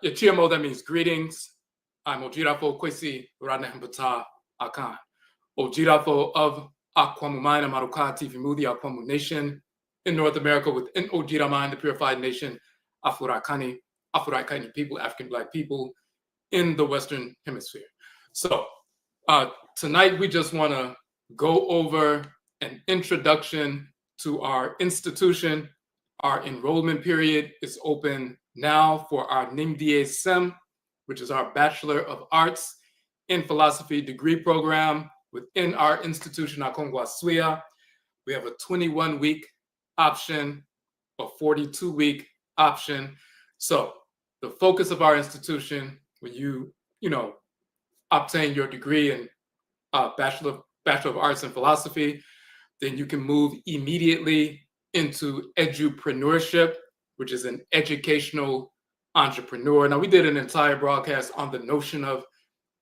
Yachimo, that means greetings. I'm Odwirafo Kwesi Ranehambata Akan. Odwirafo of Akwamumaina Maruka Tivimu, the Akwamu Nation in North America, within Odwiraman, the Purified Nation, Afurakani people, African Black people in the Western Hemisphere. So tonight we just want to go over an introduction to our institution. Our enrollment period is open now for our NIMDEESEM, which is our Bachelor of Arts in Philosophy degree program within our institution, AKONGUASUA. We have a 21-week option, a 42-week option. So the focus of our institution, when you obtain your degree in Bachelor of Arts in Philosophy, then you can move immediately into edupreneurship, which is an educational entrepreneur. Now, we did an entire broadcast on the notion of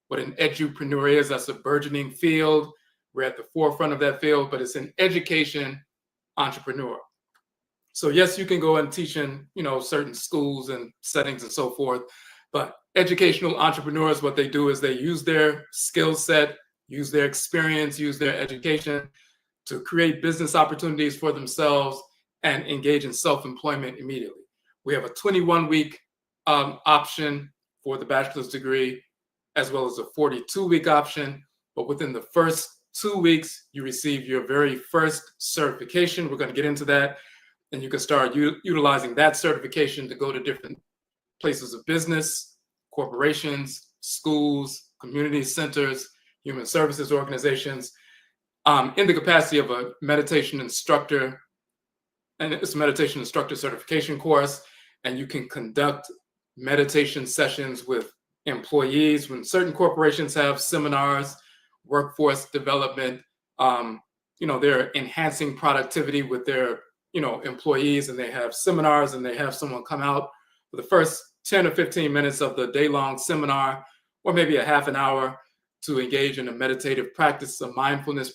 what an edupreneur is. That's a burgeoning field. We're at the forefront of that field, but it's an education entrepreneur. So yes, you can go and teach in, certain schools and settings and so forth, but educational entrepreneurs, what they do is they use their skill set, use their experience, use their education to create business opportunities for themselves and engage in self-employment immediately. We have a 21-week option for the bachelor's degree, as well as a 42-week option. But within the first 2 weeks, you receive your very first certification. We're going to get into that. And you can start utilizing that certification to go to different places of business, corporations, schools, community centers, human services organizations, in the capacity of a meditation instructor. And it's a meditation instructor certification course. And you can conduct meditation sessions with employees. When certain corporations have seminars, workforce development, they're enhancing productivity with their employees, and they have seminars, and they have someone come out for the first 10 or 15 minutes of the day-long seminar, or maybe a half an hour, to engage in a meditative practice, a mindfulness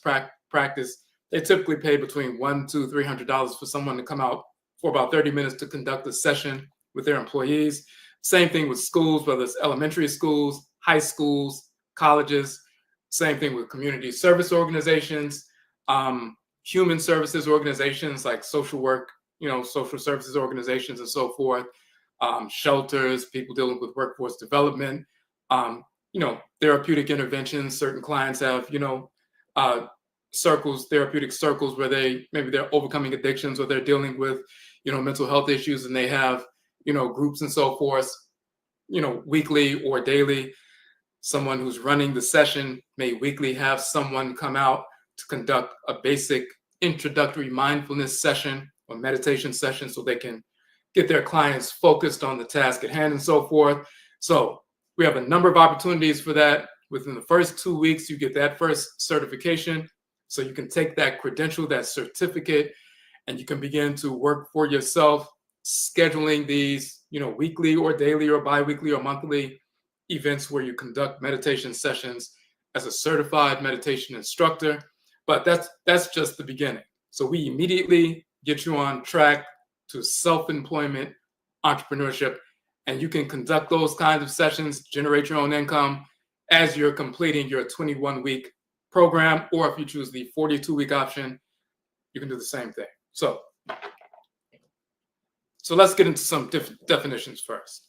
practice. They typically pay between $100 to $300 for someone to come out for about 30 minutes to conduct a session with their employees. Same thing with schools, whether it's elementary schools, high schools, colleges. Same thing with community service organizations, human services organizations like social work, social services organizations and so forth, shelters, people dealing with workforce development, therapeutic interventions. Certain clients have, therapeutic circles where they're overcoming addictions, or they're dealing with, mental health issues, and they have, groups and so forth, weekly or daily. Someone who's running the session may weekly have someone come out to conduct a basic introductory mindfulness session or meditation session so they can get their clients focused on the task at hand and so forth. So we have a number of opportunities for that. Within the first 2 weeks, you get that first certification. So you can take that credential, that certificate, and you can begin to work for yourself, scheduling these, weekly or daily or biweekly or monthly events where you conduct meditation sessions as a certified meditation instructor. But that's just the beginning. So we immediately get you on track to self-employment entrepreneurship, and you can conduct those kinds of sessions, generate your own income as you're completing your 21-week program, or if you choose the 42-week option, you can do the same thing. So let's get into some definitions first.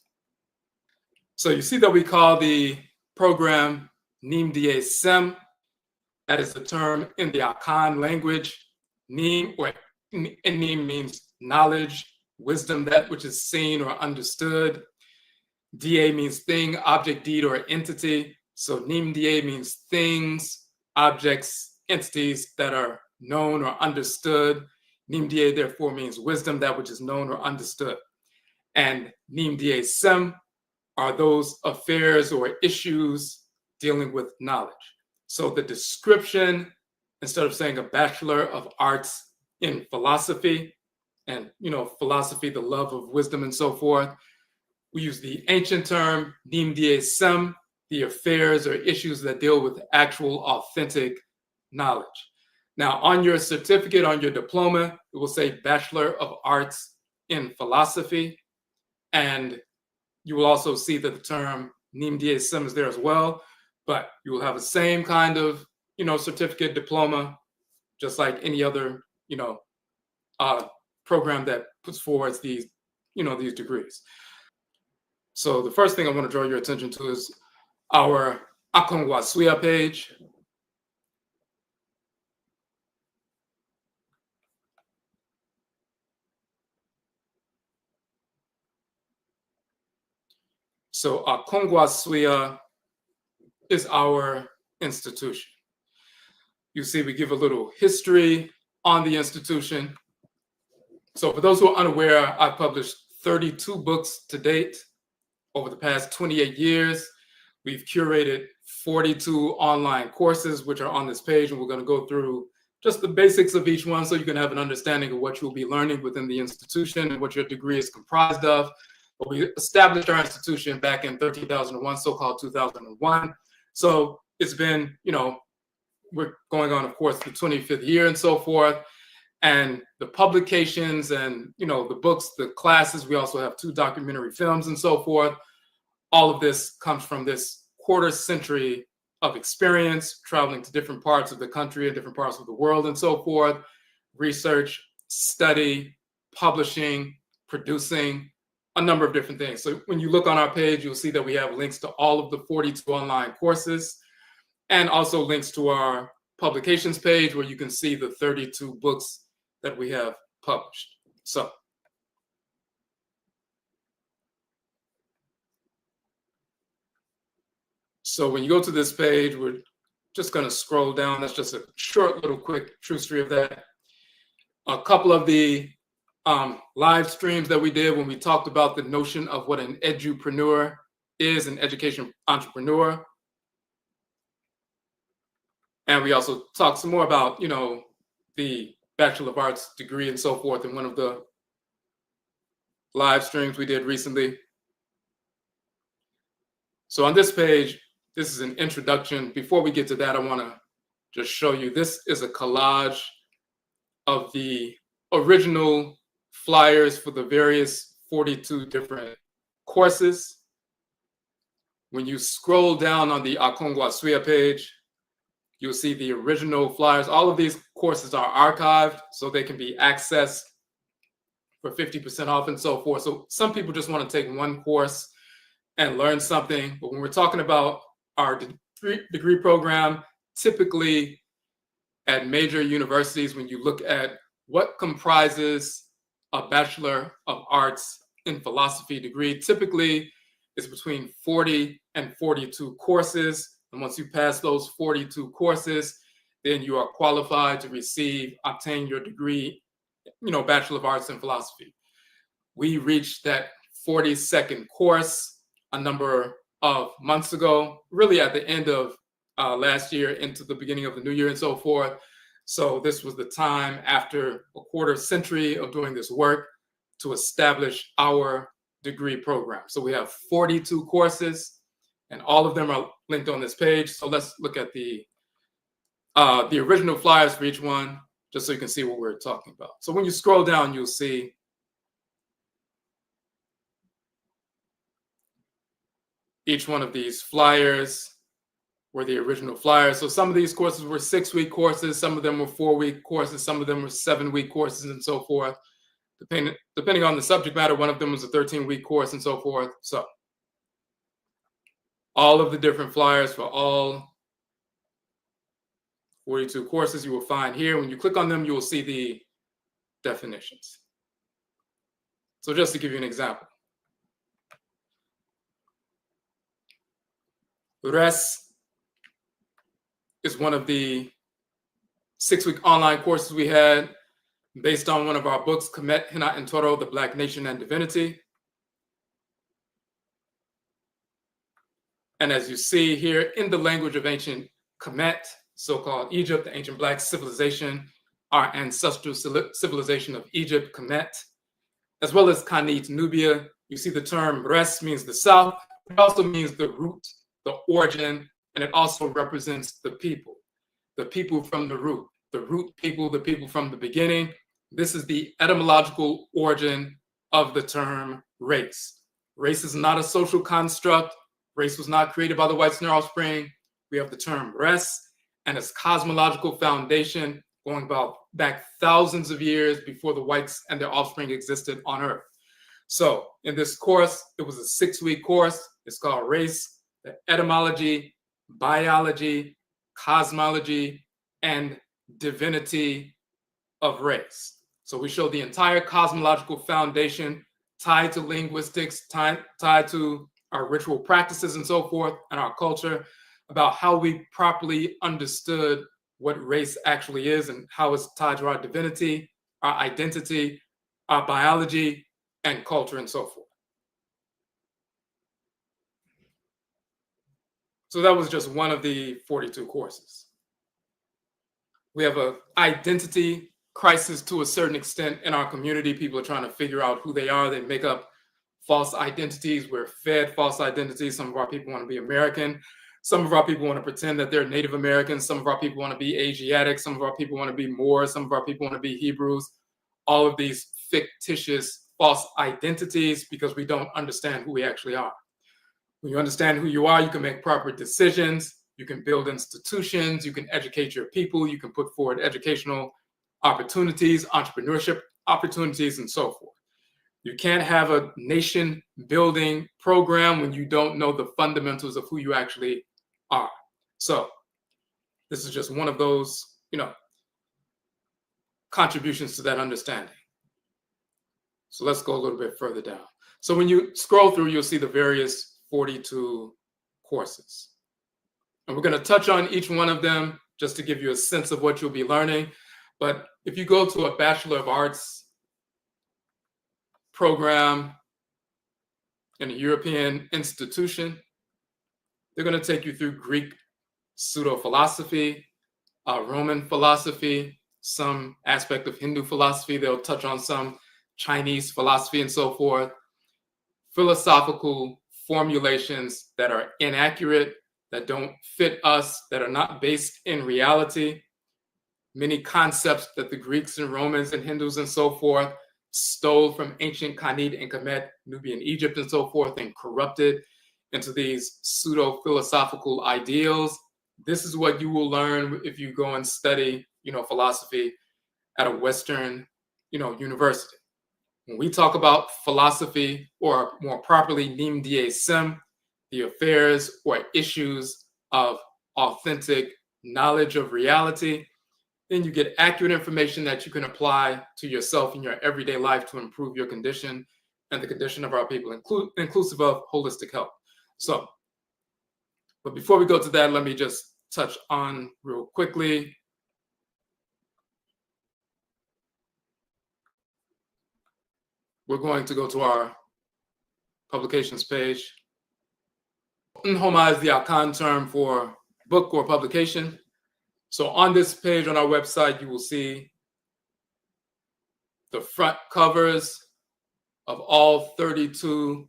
So you see that we call the program NIMDEESEM. That is the term in the Akan language. Nim means knowledge, wisdom, that which is seen or understood. Da means thing, object, deed, or entity. So NIMDEE means things, objects, entities that are known or understood. NIMDEE therefore means wisdom, that which is known or understood. And NIMDEESEM are those affairs or issues dealing with knowledge. So the description, instead of saying a Bachelor of Arts in Philosophy, and philosophy, the love of wisdom and so forth, we use the ancient term NIMDEESEM, the affairs or issues that deal with actual authentic knowledge. Now, on your certificate, on your diploma, it will say Bachelor of Arts in Philosophy. And You will also see that the term NIMDEESEM is there as well, but you will have the same kind of, certificate, diploma, just like any other, program that puts forward these, these degrees. So the first thing I want to draw your attention to is our AKONGUASUA page. So AKONGUASUA is our institution. You see, we give a little history on the institution. So for those who are unaware, I've published 32 books to date over the past 28 years. We've curated 42 online courses, which are on this page, and we're going to go through just the basics of each one so you can have an understanding of what you'll be learning within the institution and what your degree is comprised of. But we established our institution back in 2001, so-called 2001. So it's been, we're going on, of course, the 25th year and so forth. And the publications and, the books, the classes, we also have 2 documentary films and so forth. All of this comes from this quarter century of experience, traveling to different parts of the country and different parts of the world and so forth, research, study, publishing, producing, a number of different things. So when you look on our page, you'll see that we have links to all of the 42 online courses and also links to our publications page where you can see the 32 books that we have published. So when you go to this page, we're just going to scroll down. That's just a short little quick true history of that. A couple of the live streams that we did when we talked about the notion of what an edupreneur is, an education entrepreneur. And we also talked some more about, the Bachelor of Arts degree and so forth in one of the live streams we did recently. So on this page, this is an introduction. Before we get to that, I want to just show you, this is a collage of the original flyers for the various 42 different courses. When you scroll down on the AKONGUASUA page, you'll see the original flyers. All of these courses are archived, so they can be accessed for 50% off and so forth. So some people just want to take one course and learn something. But when we're talking about our degree program, typically at major universities, when you look at what comprises a Bachelor of Arts in Philosophy degree, typically it's between 40 and 42 courses. And once you pass those 42 courses, then you are qualified to obtain your degree, Bachelor of Arts in Philosophy. We reached that 42nd course a number of months ago, really at the end of last year into the beginning of the new year and so forth. So this was the time after a quarter century of doing this work to establish our degree program. So we have 42 courses, and all of them are linked on this page. So let's look at the original flyers for each one, just so you can see what we're talking about. So when you scroll down, you'll see each one of these flyers were the original flyers. So some of these courses were 6-week courses, some of them were 4-week courses, some of them were 7-week courses and so forth. Depending on the subject matter, one of them was a 13-week course and so forth. So all of the different flyers for all 42 courses you will find here. When you click on them, you will see the definitions. So just to give you an example. RES is one of the 6-week online courses we had based on one of our books, Kemet, Hina, and Toro, The Black Nation and Divinity. And as you see here, in the language of ancient Kemet, so-called Egypt, the ancient Black civilization, our ancestral civilization of Egypt, Kemet, as well as Khanate, Nubia, you see the term Res means the south. It also means the root, the origin, and it also represents the people from the root people, the people from the beginning. This is the etymological origin of the term race. Race is not a social construct. Race was not created by the whites and their offspring. We have the term res and its cosmological foundation going back thousands of years before the whites and their offspring existed on Earth. So in this course, it was a 6-week course. It's called Race, the Etymology, Biology, Cosmology, and Divinity of Race. So we show the entire cosmological foundation tied to linguistics, tied to our ritual practices and so forth, and our culture, about how we properly understood what race actually is and how it's tied to our divinity, our identity, our biology, and culture, and so forth. So that was just one of the 42 courses. We have an identity crisis to a certain extent in our community. People are trying to figure out who they are. They make up false identities. We're fed false identities. Some of our people want to be American. Some of our people want to pretend that they're Native Americans. Some of our people want to be Asiatic. Some of our people want to be Moors. Some of our people want to be Hebrews. All of these fictitious false identities because we don't understand who we actually are. When you understand who you are, you can make proper decisions. You can build institutions. You can educate your people. You can put forward educational opportunities, entrepreneurship opportunities, and so forth. You can't have a nation building program when you don't know the fundamentals of who you actually are. So this is just one of those, contributions to that understanding. So let's go a little bit further down. So when you scroll through, you'll see the various 42 courses. And we're going to touch on each one of them just to give you a sense of what you'll be learning. But if you go to a Bachelor of Arts program in a European institution, they're going to take you through Greek pseudo-philosophy, Roman philosophy, some aspect of Hindu philosophy. They'll touch on some Chinese philosophy and so forth. Philosophical formulations that are inaccurate, that don't fit us, that are not based in reality. Many concepts that the Greeks and Romans and Hindus and so forth stole from ancient Khanid and Kemet, Nubian Egypt and so forth, and corrupted into these pseudo-philosophical ideals. This is what you will learn if you go and study, philosophy at a Western, university. When we talk about philosophy, or more properly, NIMDEESEM, the affairs or issues of authentic knowledge of reality, then you get accurate information that you can apply to yourself in your everyday life to improve your condition and the condition of our people, inclusive of holistic health. So, but before we go to that, let me just touch on real quickly. We're going to go to our publications page. Nhoma is the Akan term for book or publication. So on this page on our website, you will see the front covers of all 32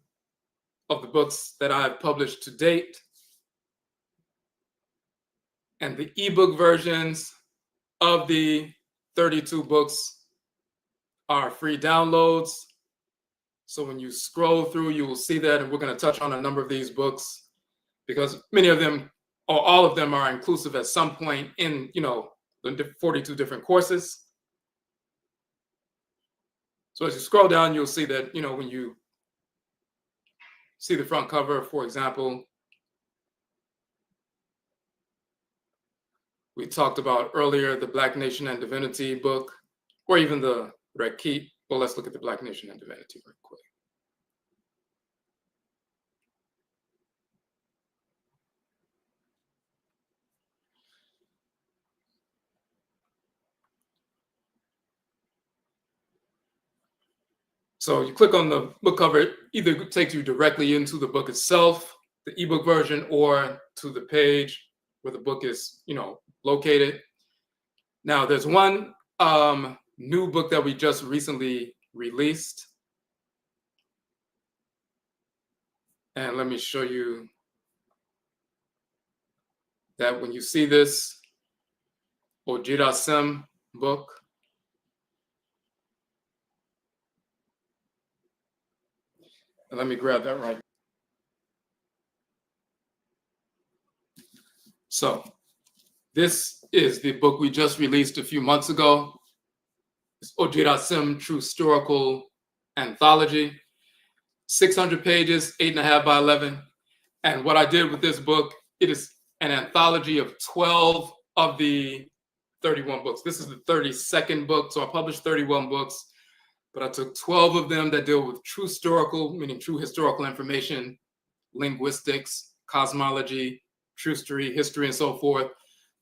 of the books that I've published to date. And the ebook versions of the 32 books are free downloads. So when you scroll through, you will see that, and we're going to touch on a number of these books because many of them, or all of them, are inclusive at some point in, the 42 different courses. So as you scroll down, you'll see that, when you see the front cover, for example, we talked about earlier the Black Nation and Divinity book, or even the Rekit. Well, let's look at the Black Nation and Divinity real quick. So you click on the book cover, it either takes you directly into the book itself, the ebook version, or to the page where the book is, located. Now, there's one new book that we just recently released. And let me show you that when you see this Odwirafo book, And let me grab that right. So this is the book we just released a few months ago. It's Odwirafo True Historical Anthology. 600 pages, 8.5 by 11. And what I did with this book, it is an anthology of 12 of the 31 books. This is the 32nd book, so I published 31 books, but I took 12 of them that deal with true historical, meaning true historical information, linguistics, cosmology, trustery, history, and so forth.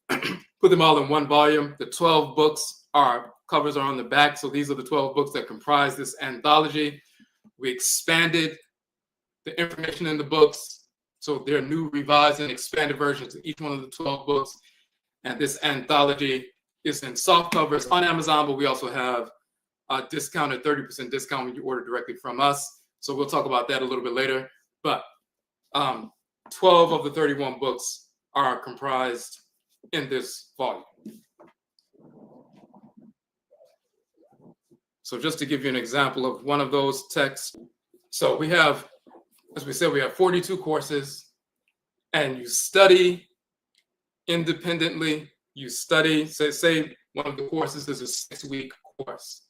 Put them all in one volume. The 12 books covers are on the back, so these are the 12 books that comprise this anthology. We expanded the information in the books, so there are new, revised, and expanded versions of each one of the 12 books. And this anthology is in soft covers on Amazon, but we also have a discounted 30% discount when you order directly from us. So we'll talk about that a little bit later. But 12 of the 31 books are comprised in this volume. So just to give you an example of one of those texts. So we have, as we said, we have 42 courses, and you study independently. You study, say one of the courses is a 6-week course.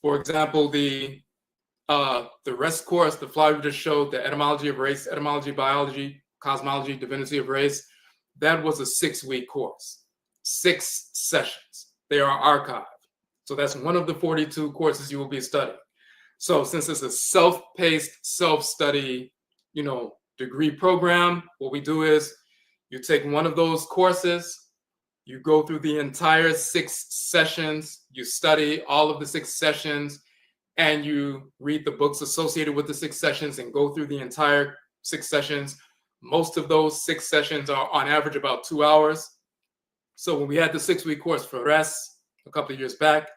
For example, the rest course, the flyer we just showed, the etymology of race, etymology, biology, cosmology, divinity of race, that was a 6-week course, 6 sessions. They are archived. So that's one of the 42 courses you will be studying. So since it's a self-paced, self-study, degree program, what we do is you take one of those courses, you go through the entire 6 sessions, you study all of the 6 sessions, and you read the books associated with the 6 sessions and go through the entire 6 sessions. Most of those 6 sessions are on average about 2 hours. So when we had the 6-week course for rest a couple of years back,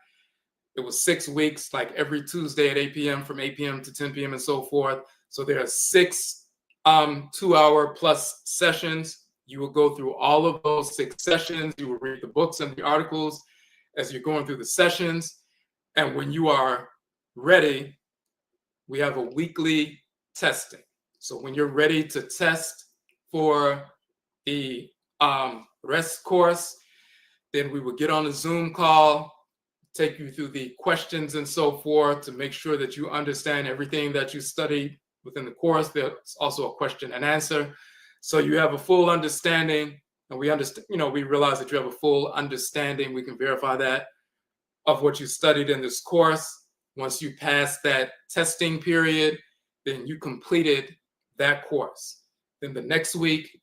it was 6 weeks, like every Tuesday at 8 p.m. from 8 p.m. to 10 p.m. and so forth. So there are 6 2-hour plus sessions. You will go through all of those 6 sessions. You will read the books and the articles as you're going through the sessions. And when you are ready, we have a weekly testing. So when you're ready to test for the rest course, then we will get on a Zoom call, take you through the questions and so forth to make sure that you understand everything that you studied within the course. There's also a question and answer. So you have a full understanding, and we understand, we realize that you have a full understanding. We can verify that of what you studied in this course. Once you pass that testing period, then you completed that course. Then the next week,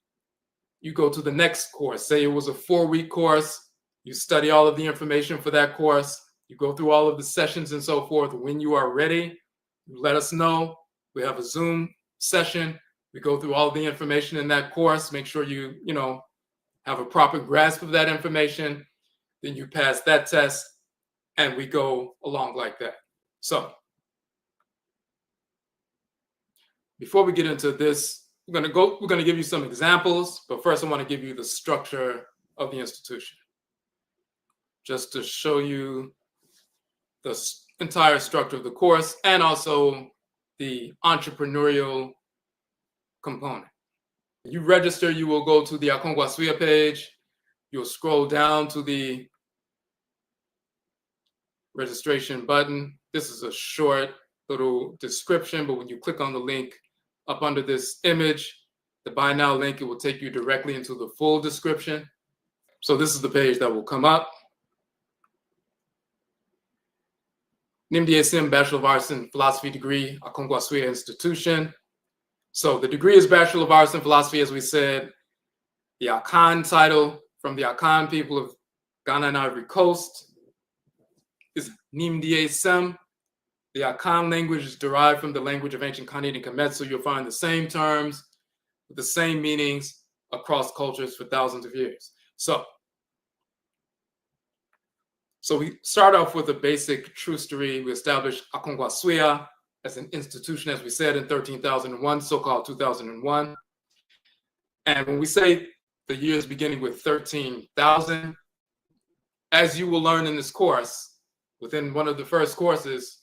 you go to the next course. Say it was a 4-week course. You study all of the information for that course. You go through all of the sessions and so forth. When you are ready, you let us know. We have a Zoom session. We go through all the information in that course. Make sure you have a proper grasp of that information. Then you pass that test, and we go along like that. So before we get into this, we're going to give you some examples, but first I want to give you the structure of the institution, just to show you the entire structure of the course and also the entrepreneurial component. When you register, you will go to the AKONGUASUA page. You'll scroll down to the registration button. This is a short little description, but when you click on the link up under this image, the Buy Now link, it will take you directly into the full description. So this is the page that will come up. NIMDEESEM Bachelor of Arts in Philosophy degree, AKONGUASUA Institution. So the degree is Bachelor of Arts in Philosophy, as we said. The Akan title from the Akan people of Ghana and Ivory Coast is NIMDEESEM. The Akan language is derived from the language of ancient Kanit and Kemet, so you'll find the same terms with the same meanings across cultures for thousands of years. So we start off with a basic trustery. We established AKONGUASUA as an institution, as we said, in 13,001, so-called 2001. And when we say the years beginning with 13,000, as you will learn in this course, within one of the first courses,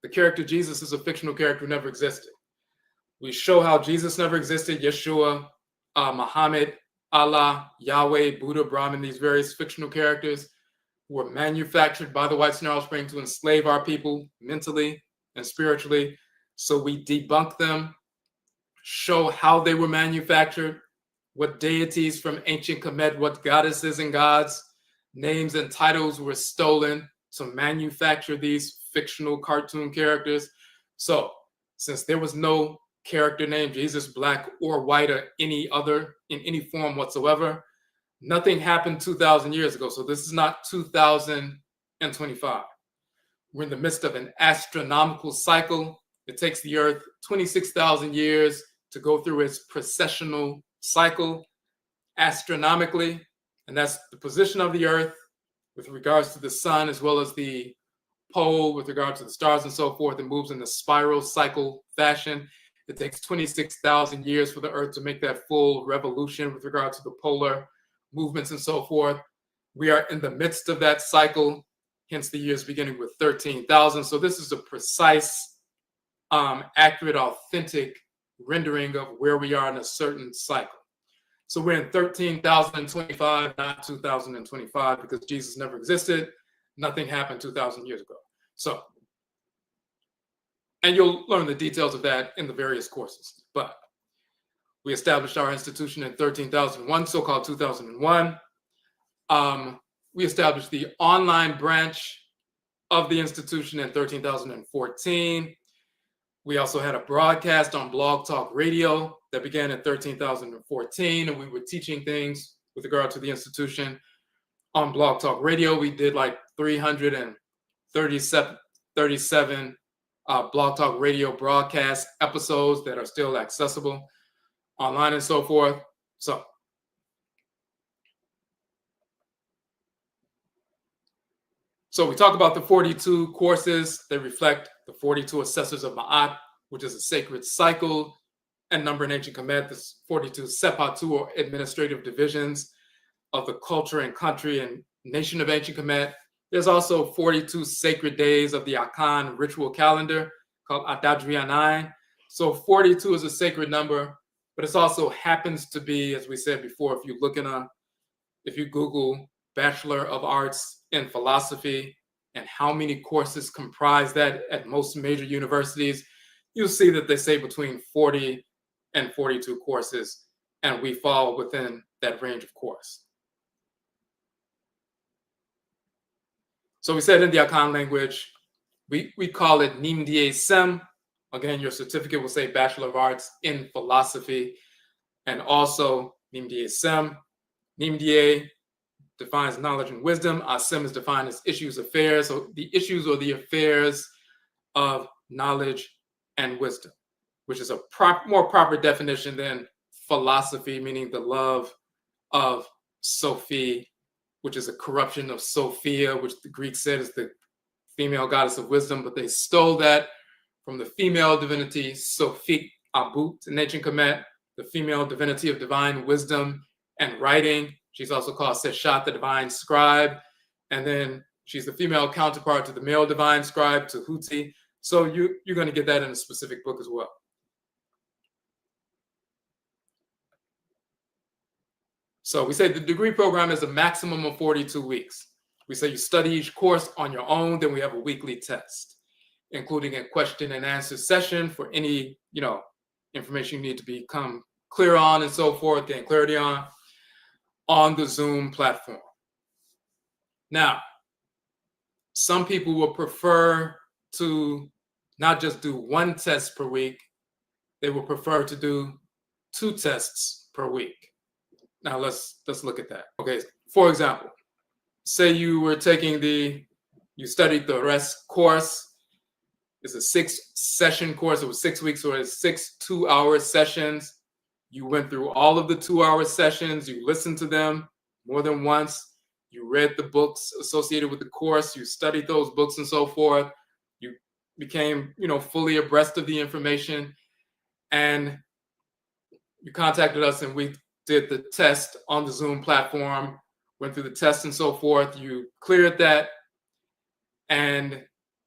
the character Jesus is a fictional character who never existed. We show how Jesus never existed, Yeshua, Muhammad, Allah, Yahweh, Buddha, Brahman, these various fictional characters who were manufactured by the white snarl spring to enslave our people mentally and spiritually. So we debunk them, show how they were manufactured, what deities from ancient Kemet, what goddesses and gods, names and titles were stolen to manufacture these fictional cartoon characters. So since there was no character named Jesus, black or white or any other in any form whatsoever, nothing happened 2,000 years ago. So this is not 2025. We're in the midst of an astronomical cycle. It takes the Earth 26,000 years to go through its precessional cycle astronomically. And that's the position of the Earth with regards to the sun, as well as the pole with regard to the stars and so forth. It moves in a spiral cycle fashion. It takes 26,000 years for the Earth to make that full revolution with regard to the polar movements and so forth. We are in the midst of that cycle, hence the years beginning with 13,000. So this is a precise, accurate, authentic rendering of where we are in a certain cycle. So we're in 13,025, not 2025, because Jesus never existed. Nothing happened 2,000 years ago. So, and you'll learn the details of that in the various courses. But we established our institution in 13,001, so-called 2001. We established the online branch of the institution in 13,014. We also had a broadcast on Blog Talk Radio that began in 13,014, and we were teaching things with regard to the institution on Blog Talk Radio. We did like 337 Blog Talk Radio broadcast episodes that are still accessible online and so forth. So we talk about the 42 courses that reflect the 42 assessors of Ma'at, which is a sacred cycle and number in ancient Kemet. There's 42 Sepatu, or administrative divisions of the culture and country and nation of ancient Kemet. There's also 42 sacred days of the Akan ritual calendar called Adadrianai. So 42 is a sacred number, but it also happens to be, as we said before, if you Google Bachelor of Arts in philosophy and how many courses comprise that at most major universities, you'll see that they say between 40 and 42 courses, and we fall within that range of course. So we said in the Akan language, we call it NIMDEESEM. Again, your certificate will say Bachelor of Arts in Philosophy, and also NIMDEESEM. NIMDEE defines knowledge and wisdom. Asem is defined as issues, affairs. So the issues or the affairs of knowledge and wisdom, which is a more proper definition than philosophy, meaning the love of Sophie, which is a corruption of Sophia, which the Greeks said is the female goddess of wisdom, but they stole that from the female divinity Sophik Abut in ancient Kemet, the female divinity of divine wisdom and writing. She's also called Seshat, the divine scribe. And then she's the female counterpart to the male divine scribe, Tahuti. So you're going to get that in a specific book as well. So we say the degree program is a maximum of 42 weeks. We say you study each course on your own, then we have a weekly test, including a question and answer session for any, information you need to become clear on and so forth, gain clarity on the Zoom platform. Now, some people will prefer to not just do one test per week, they will prefer to do 2 tests per week. Now let's look at that. Okay, for example, say you studied the rest course. It's a 6-session course. It was 6 weeks, so it's 6 2-hour sessions. You went through all of the 2-hour sessions. You listened to them more than once. You read the books associated with the course. You studied those books and so forth. You became, fully abreast of the information. And you contacted us and we did the test on the Zoom platform, went through the test and so forth. You cleared that. And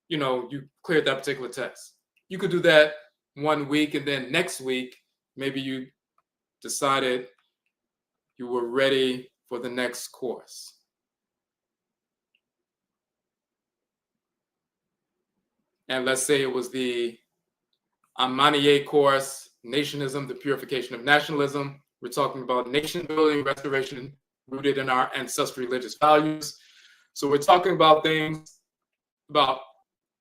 you cleared that particular test. You could do that 1 week, and then next week, maybe you decided you were ready for the next course. And let's say it was the Amaniye course, Nationism, the Purification of Nationalism. We're talking about nation building, restoration rooted in our ancestral religious values. So we're talking about things about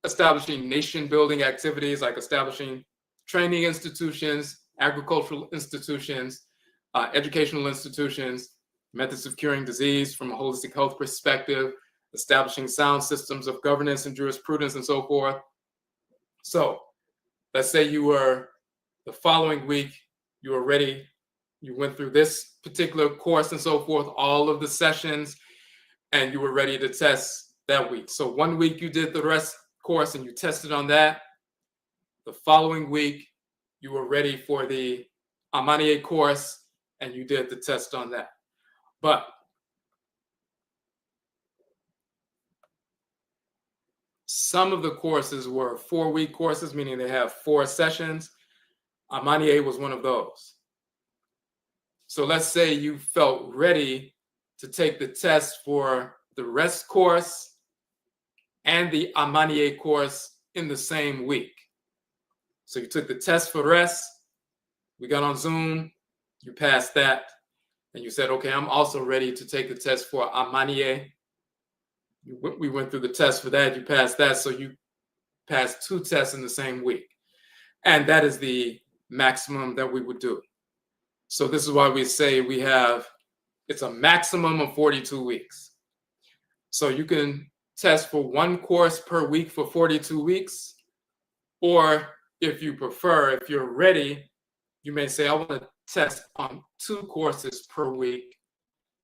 establishing nation building activities like establishing training institutions, agricultural institutions, educational institutions, methods of curing disease from a holistic health perspective, establishing sound systems of governance and jurisprudence and so forth. So let's say you were the following week, you were ready, you went through this particular course and so forth, all of the sessions, and you were ready to test that week. So 1 week you did the rest course and you tested on that. The following week, you were ready for the Amaniye course and you did the test on that. But some of the courses were 4-week courses, meaning they have 4 sessions. Amaniye was one of those. So let's say you felt ready to take the test for the rest course and the Amaniye course in the same week. So you took the test for rest, we got on Zoom, you passed that, and you said, okay, I'm also ready to take the test for Amaniye. We went through the test for that, you passed that, so you passed 2 tests in the same week. And that is the maximum that we would do. So this is why we say it's a maximum of 42 weeks. So you can test for 1 course per week for 42 weeks, or if you prefer, if you're ready, you may say, I want to test on 2 courses per week.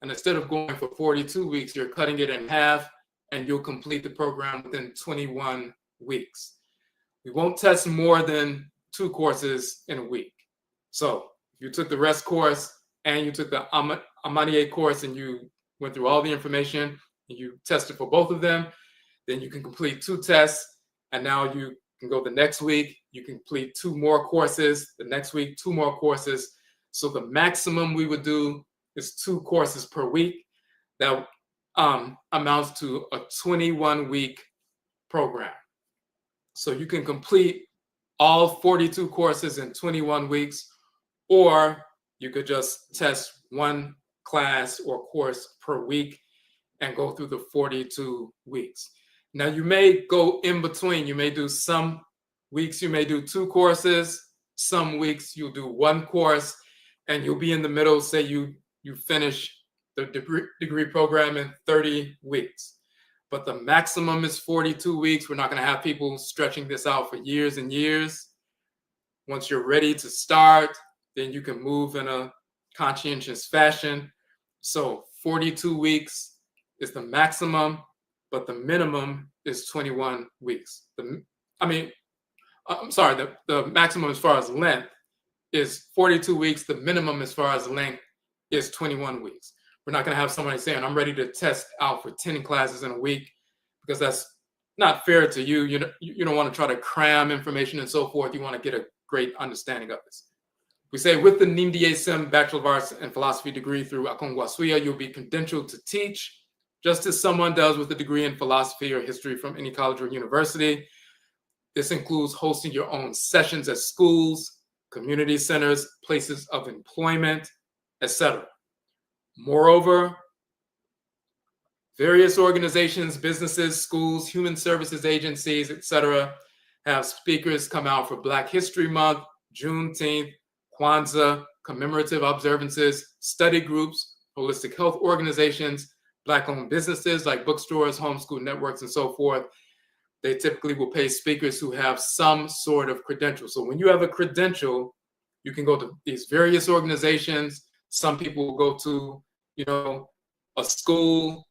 And instead of going for 42 weeks, you're cutting it in half and you'll complete the program within 21 weeks. We won't test more than 2 courses in a week. So if you took the rest course and you took the Amaniye course and you went through all the information and you tested for both of them, then you can complete 2 tests, and now you can go the next week, you can complete 2 more courses, the next week, 2 more courses. So the maximum we would do is 2 courses per week. That amounts to a 21-week program. So you can complete all 42 courses in 21 weeks, or you could just test 1 class or course per week and go through the 42 weeks. Now you may go in between. You may do some weeks, you may do 2 courses. Some weeks you'll do 1 course, and you'll be in the middle. Say you finish the degree program in 30 weeks. But the maximum is 42 weeks. We're not going to have people stretching this out for years and years. Once you're ready to start, then you can move in a conscientious fashion. So 42 weeks is the maximum, but the minimum is 21 weeks. The maximum as far as length is 42 weeks. The minimum as far as length is 21 weeks. We're not going to have somebody saying, I'm ready to test out for 10 classes in a week, because that's not fair to you. You don't want to try to cram information and so forth. You want to get a great understanding of this. We say with the NIMDEESEM Bachelor of Arts and Philosophy degree through AKONGUASUA, you'll be credentialed to teach, just as someone does with a degree in philosophy or history from any college or university. This includes hosting your own sessions at schools, community centers, places of employment, etc. Moreover, various organizations, businesses, schools, human services agencies, etc., have speakers come out for Black History Month, Juneteenth, Kwanzaa, commemorative observances, study groups, holistic health organizations, Black-owned businesses like bookstores, homeschool networks, and so forth. They typically will pay speakers who have some sort of credential. So when you have a credential, you can go to these various organizations. Some people will go to, a school,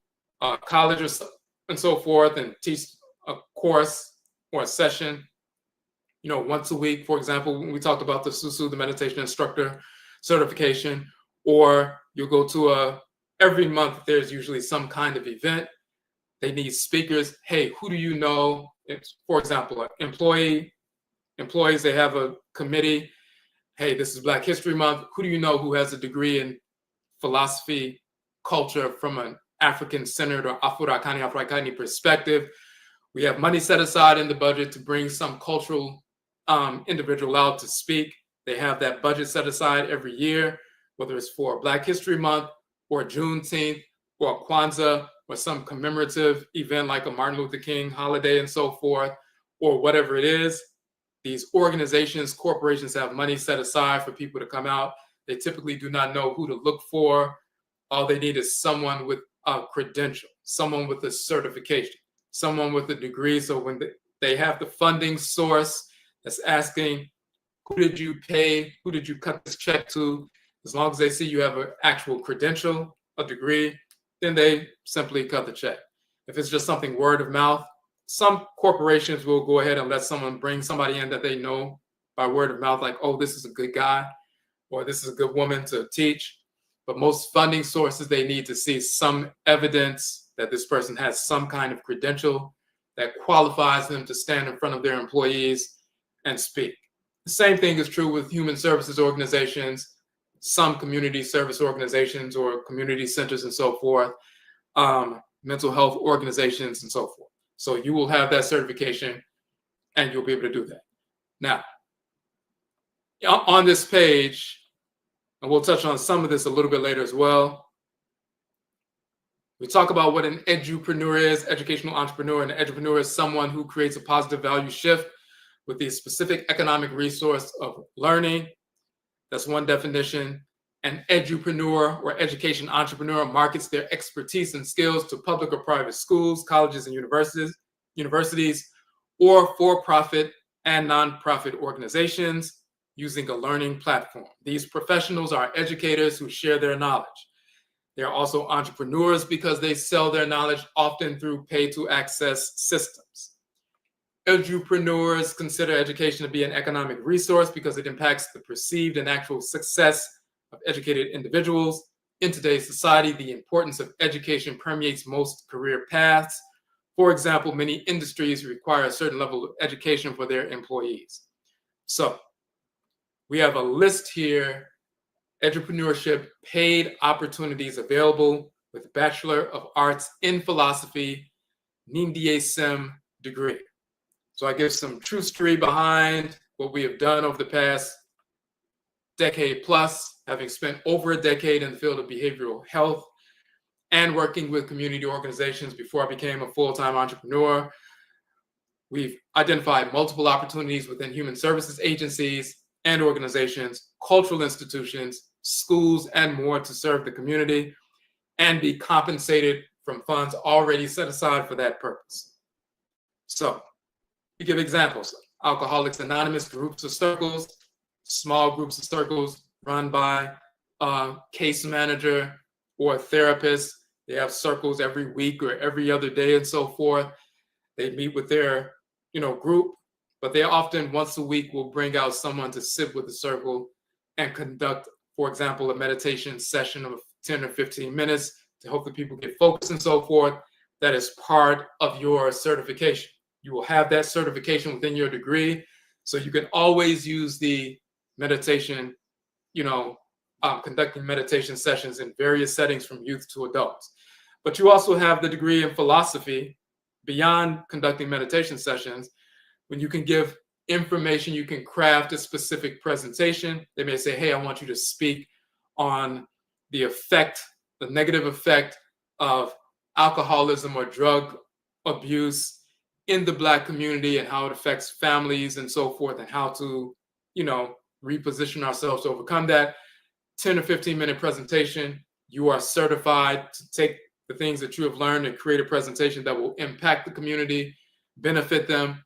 college, and so forth, and teach a course or a session, once a week. For example, when we talked about the SUSU, the meditation instructor certification, or you'll go to every month, there's usually some kind of event. They need speakers. Hey, who do you know for example, employees, they have a committee. Hey, this is Black History Month. Who do you know who has a degree in philosophy, culture from an African-centered or Afro-Akani perspective? We have money set aside in the budget to bring some cultural individual out to speak. They have that budget set aside every year, whether it's for Black History Month or Juneteenth or Kwanzaa or some commemorative event like a Martin Luther King holiday and so forth, or whatever it is. These organizations, corporations have money set aside for people to come out. They typically do not know who to look for. All they need is someone with a credential, someone with a certification, someone with a degree. So when they have the funding source that's asking, who did you pay? Who did you cut this check to? As long as they see you have an actual credential, a degree, then they simply cut the check. If it's just something word of mouth, some corporations will go ahead and let someone bring somebody in that they know by word of mouth, like, oh, this is a good guy, or this is a good woman to teach. But most funding sources, they need to see some evidence that this person has some kind of credential that qualifies them to stand in front of their employees and speak. The same thing is true with human services organizations, some community service organizations or community centers and so forth, mental health organizations and so forth. So you will have that certification and you'll be able to do that. Now, on this page, and we'll touch on some of this a little bit later as well, we talk about what an edupreneur is. Educational entrepreneur. An edupreneur is someone who creates a positive value shift with the specific economic resource of learning. That's one definition. An edupreneur or education entrepreneur markets their expertise and skills to public or private schools, colleges, and universities, or for-profit and non-profit organizations using a learning platform. These professionals are educators who share their knowledge. They are also entrepreneurs because they sell their knowledge often through pay-to-access systems. Edupreneurs consider education to be an economic resource because it impacts the perceived and actual success of educated individuals. In today's society, the importance of education permeates most career paths. For example, many industries require a certain level of education for their employees. So we have a list here, entrepreneurship paid opportunities available with Bachelor of Arts in Philosophy, NIMDEESEM degree. So I give some true story behind what we have done over the past decade plus, having spent over a decade in the field of behavioral health and working with community organizations before I became a full-time entrepreneur. We've identified multiple opportunities within human services agencies and organizations, cultural institutions, schools, and more to serve the community and be compensated from funds already set aside for that purpose. So, to give examples, Alcoholics Anonymous groups of circles, small groups of circles run by a case manager or a therapist. They have circles every week or every other day and so forth. They meet with their, group, but they often once a week will bring out someone to sit with the circle and conduct, for example, a meditation session of 10 or 15 minutes to help the people get focused and so forth. That is part of your certification. You will have that certification within your degree, so you can always use the meditation, conducting meditation sessions in various settings from youth to adults. But you also have the degree in philosophy beyond conducting meditation sessions, when you can give information, you can craft a specific presentation. They may say, hey, I want you to speak on the negative effect of alcoholism or drug abuse in the Black community and how it affects families and so forth, and how to, reposition ourselves to overcome that. 10 or 15-minute presentation. You are certified to take the things that you have learned and create a presentation that will impact the community, benefit them,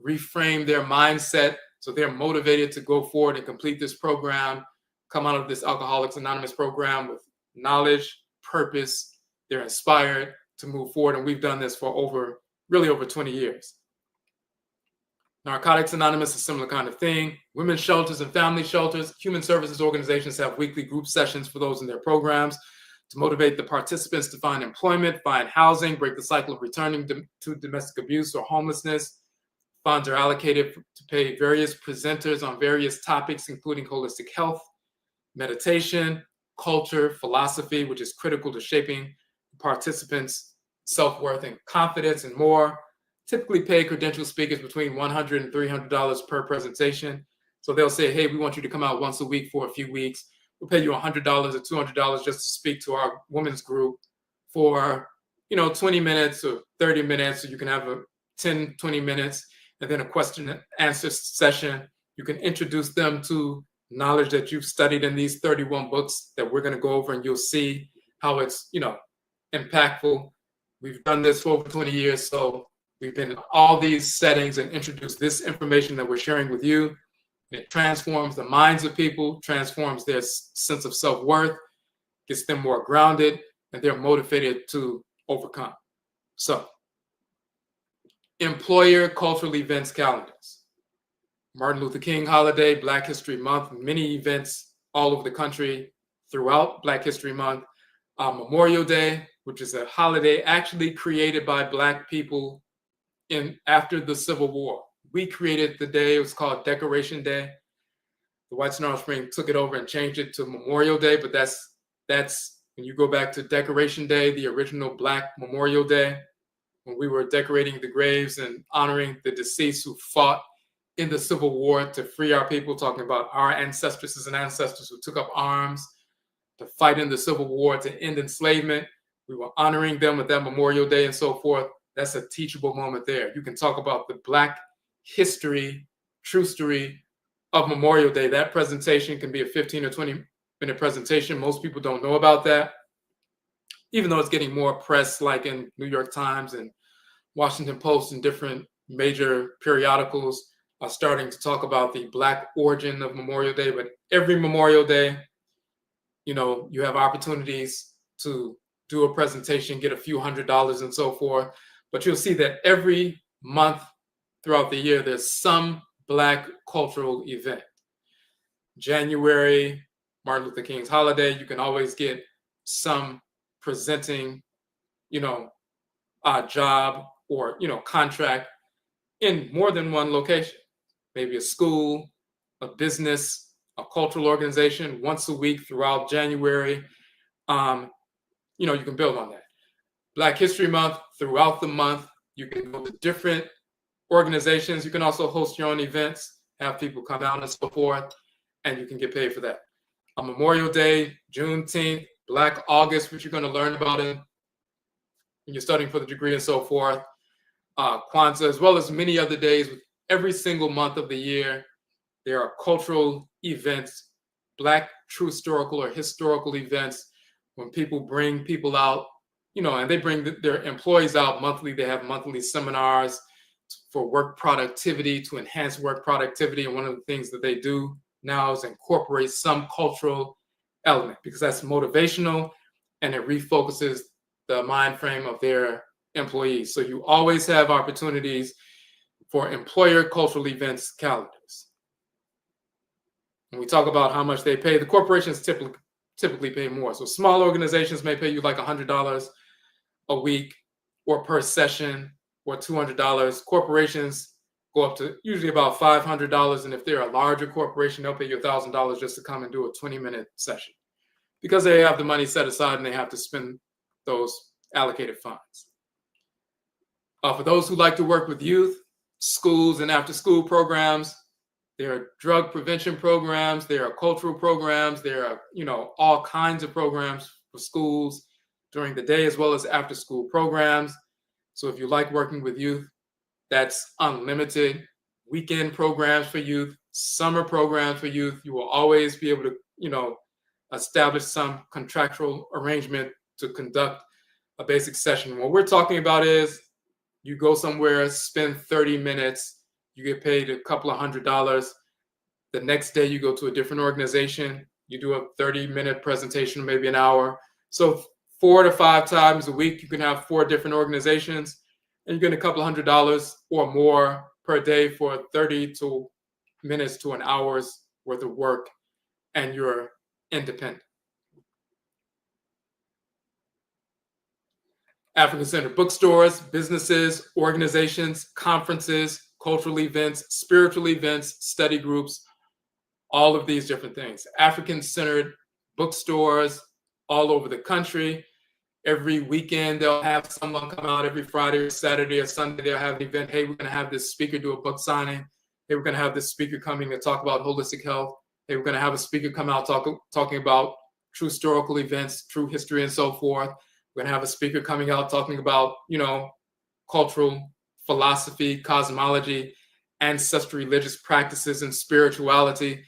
reframe their mindset so they're motivated to go forward and complete this program, come out of this Alcoholics Anonymous program with knowledge, purpose. They're inspired to move forward, and we've done this for over 20 years. Narcotics Anonymous, a similar kind of thing. Women's shelters and family shelters. Human services organizations have weekly group sessions for those in their programs to motivate the participants to find employment, find housing, break the cycle of returning to domestic abuse or homelessness. Funds are allocated to pay various presenters on various topics, including holistic health, meditation, culture, philosophy, which is critical to shaping participants' self-worth and confidence, and more. Typically pay credentialed speakers between $100 and $300 per presentation. So they'll say, hey, we want you to come out once a week for a few weeks. We'll pay you $100 or $200 just to speak to our women's group for 20 minutes or 30 minutes. So you can have a 10, 20 minutes, and then a question and answer session. You can introduce them to knowledge that you've studied in these 31 books that we're going to go over, and you'll see how it's, impactful. We've done this for over 20 years, so we've been in all these settings and introduced this information that we're sharing with you. It transforms the minds of people, transforms their sense of self-worth, gets them more grounded, and they're motivated to overcome. So, employer cultural events calendars. Martin Luther King holiday, Black History Month, many events all over the country throughout Black History Month. Memorial Day, which is a holiday actually created by Black people after the Civil War. We created the day. It was called Decoration Day. The Whites in Arab Spring took it over and changed it to Memorial Day, but that's when you go back to Decoration Day, the original Black Memorial Day, when we were decorating the graves and honoring the deceased who fought in the Civil War to free our people, talking about our ancestresses and ancestors who took up arms to fight in the Civil War to end enslavement. We were honoring them with that Memorial Day and so forth. That's a teachable moment there. You can talk about the Black history, true story of Memorial Day. That presentation can be a 15 or 20-minute presentation. Most people don't know about that, even though it's getting more press, like in New York Times and Washington Post and different major periodicals are starting to talk about the Black origin of Memorial Day. But every Memorial Day, you have opportunities to do a presentation, get a few $100s and so forth. But you'll see that every month throughout the year, there's some Black cultural event. January, Martin Luther King's holiday, you can always get some presenting, a job or, contract in more than one location. Maybe a school, a business, a cultural organization once a week throughout January. You can build on that. Black History Month, throughout the month, you can go to different organizations. You can also host your own events, have people come out and so forth, and you can get paid for that. On Memorial Day, Juneteenth, Black August, which you're going to learn about when you're studying for the degree and so forth. Kwanzaa, as well as many other days. Every single month of the year, there are cultural events, Black true historical events, when people bring people out, and they bring their employees out monthly. They have monthly seminars for work productivity, to enhance work productivity. And one of the things that they do now is incorporate some cultural element, because that's motivational and it refocuses the mind frame of their employees. So you always have opportunities for employer cultural events calendars. When we talk about how much they pay, the corporations typically pay more. So small organizations may pay you like $100 a week or per session, or $200. Corporations go up to usually about $500. And if they're a larger corporation, they'll pay you $1,000 just to come and do a 20-minute session, because they have the money set aside and they have to spend those allocated funds. For those who like to work with youth, schools and after-school programs, there are drug prevention programs, there are cultural programs, there are, all kinds of programs for schools during the day as well as after-school programs. So if you like working with youth, that's unlimited. Weekend programs for youth, summer programs for youth. You will always be able to, establish some contractual arrangement to conduct a basic session. What we're talking about is you go somewhere, spend 30 minutes, you get paid a couple of $100. The next day you go to a different organization, you do a 30-minute presentation, maybe an hour. So 4 to 5 times a week, you can have 4 different organizations, and you get a couple of $100 or more per day for 30 minutes to an hour's worth of work, and you're independent. African-centered bookstores, businesses, organizations, conferences, cultural events, spiritual events, study groups, all of these different things. African-centered bookstores all over the country. Every weekend, they'll have someone come out. Every Friday or Saturday or Sunday, they'll have an event. Hey, we're going to have this speaker do a book signing. Hey, we're going to have this speaker coming to talk about holistic health. Hey, we're going to have a speaker come out talking about true historical events, true history, and so forth. We're going to have a speaker coming out talking about, cultural philosophy, cosmology, ancestral religious practices, and spirituality.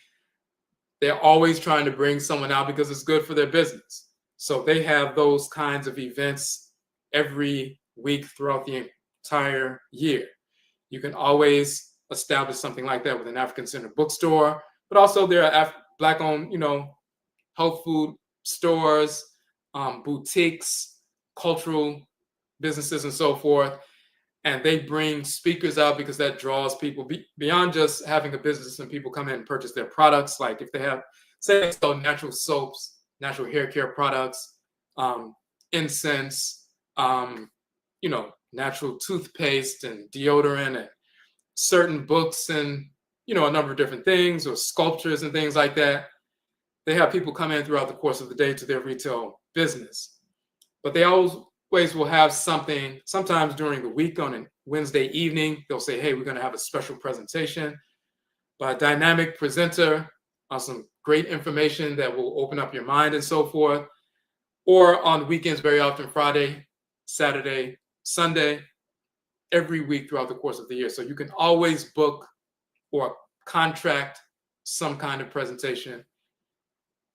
They're always trying to bring someone out because it's good for their business. So they have those kinds of events every week throughout the entire year. You can always establish something like that with an African-centered bookstore, but also there are Black-owned, health food stores, boutiques, cultural businesses, and so forth. And they bring speakers out because that draws people beyond just having a business and people come in and purchase their products. Like if they have, say, they sell natural soaps, natural hair care products, incense, natural toothpaste and deodorant and certain books and, a number of different things, or sculptures and things like that. They have people come in throughout the course of the day to their retail business. But they always will have something, sometimes during the week on a Wednesday evening, they'll say, hey, we're going to have a special presentation by a dynamic presenter on some great information that will open up your mind and so forth. Or on weekends, very often Friday, Saturday, Sunday, every week throughout the course of the year. So you can always book or contract some kind of presentation.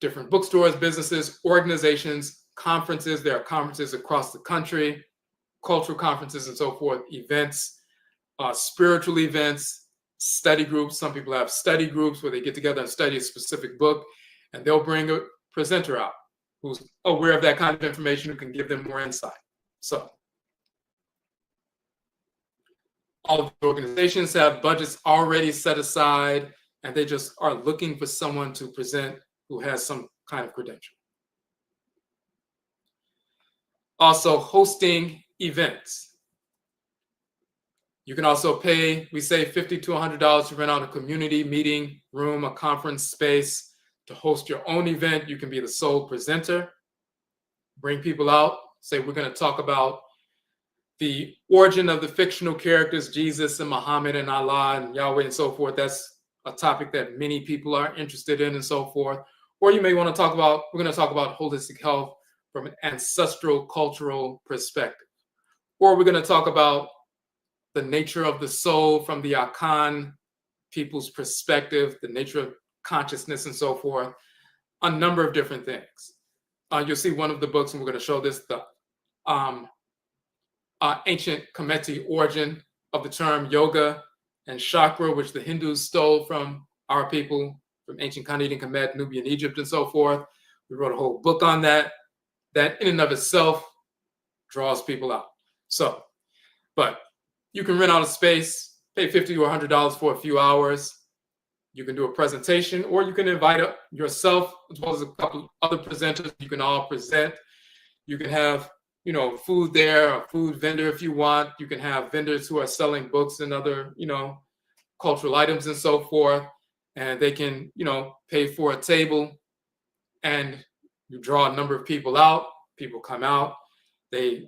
Different bookstores, businesses, organizations, conferences. There are conferences across the country, cultural conferences and so forth, events, spiritual events, study groups. Some people have study groups where they get together and study a specific book, and they'll bring a presenter out who's aware of that kind of information, who can give them more insight. So all of the organizations have budgets already set aside, and they just are looking for someone to present who has some kind of credential. Also, hosting events. You can also pay, we say $50 to $100 to rent out a community meeting room, a conference space to host your own event. You can be the sole presenter, bring people out, say we're going to talk about the origin of the fictional characters, Jesus and Muhammad and Allah and Yahweh and so forth. That's a topic that many people are interested in and so forth. Or you may want to talk about, we're going to talk about holistic health from an ancestral cultural perspective. Or we're going to talk about the nature of the soul from the Akan people's perspective, the nature of consciousness and so forth, a number of different things. You'll see one of the books, and we're going to show this, the ancient Kemetic origin of the term yoga and chakra, which the Hindus stole from our people, from ancient Khanate, Kemet, Nubian Egypt, and so forth. We wrote a whole book on that. That in and of itself draws people out. So, but you can rent out a space, pay $50 or $100 for a few hours. You can do a presentation, or you can invite yourself as well as a couple other presenters. You can all present. You can have, food there, a food vendor if you want. You can have vendors who are selling books and other, cultural items and so forth. And they can, pay for a table, and you draw a number of people out. People come out. They,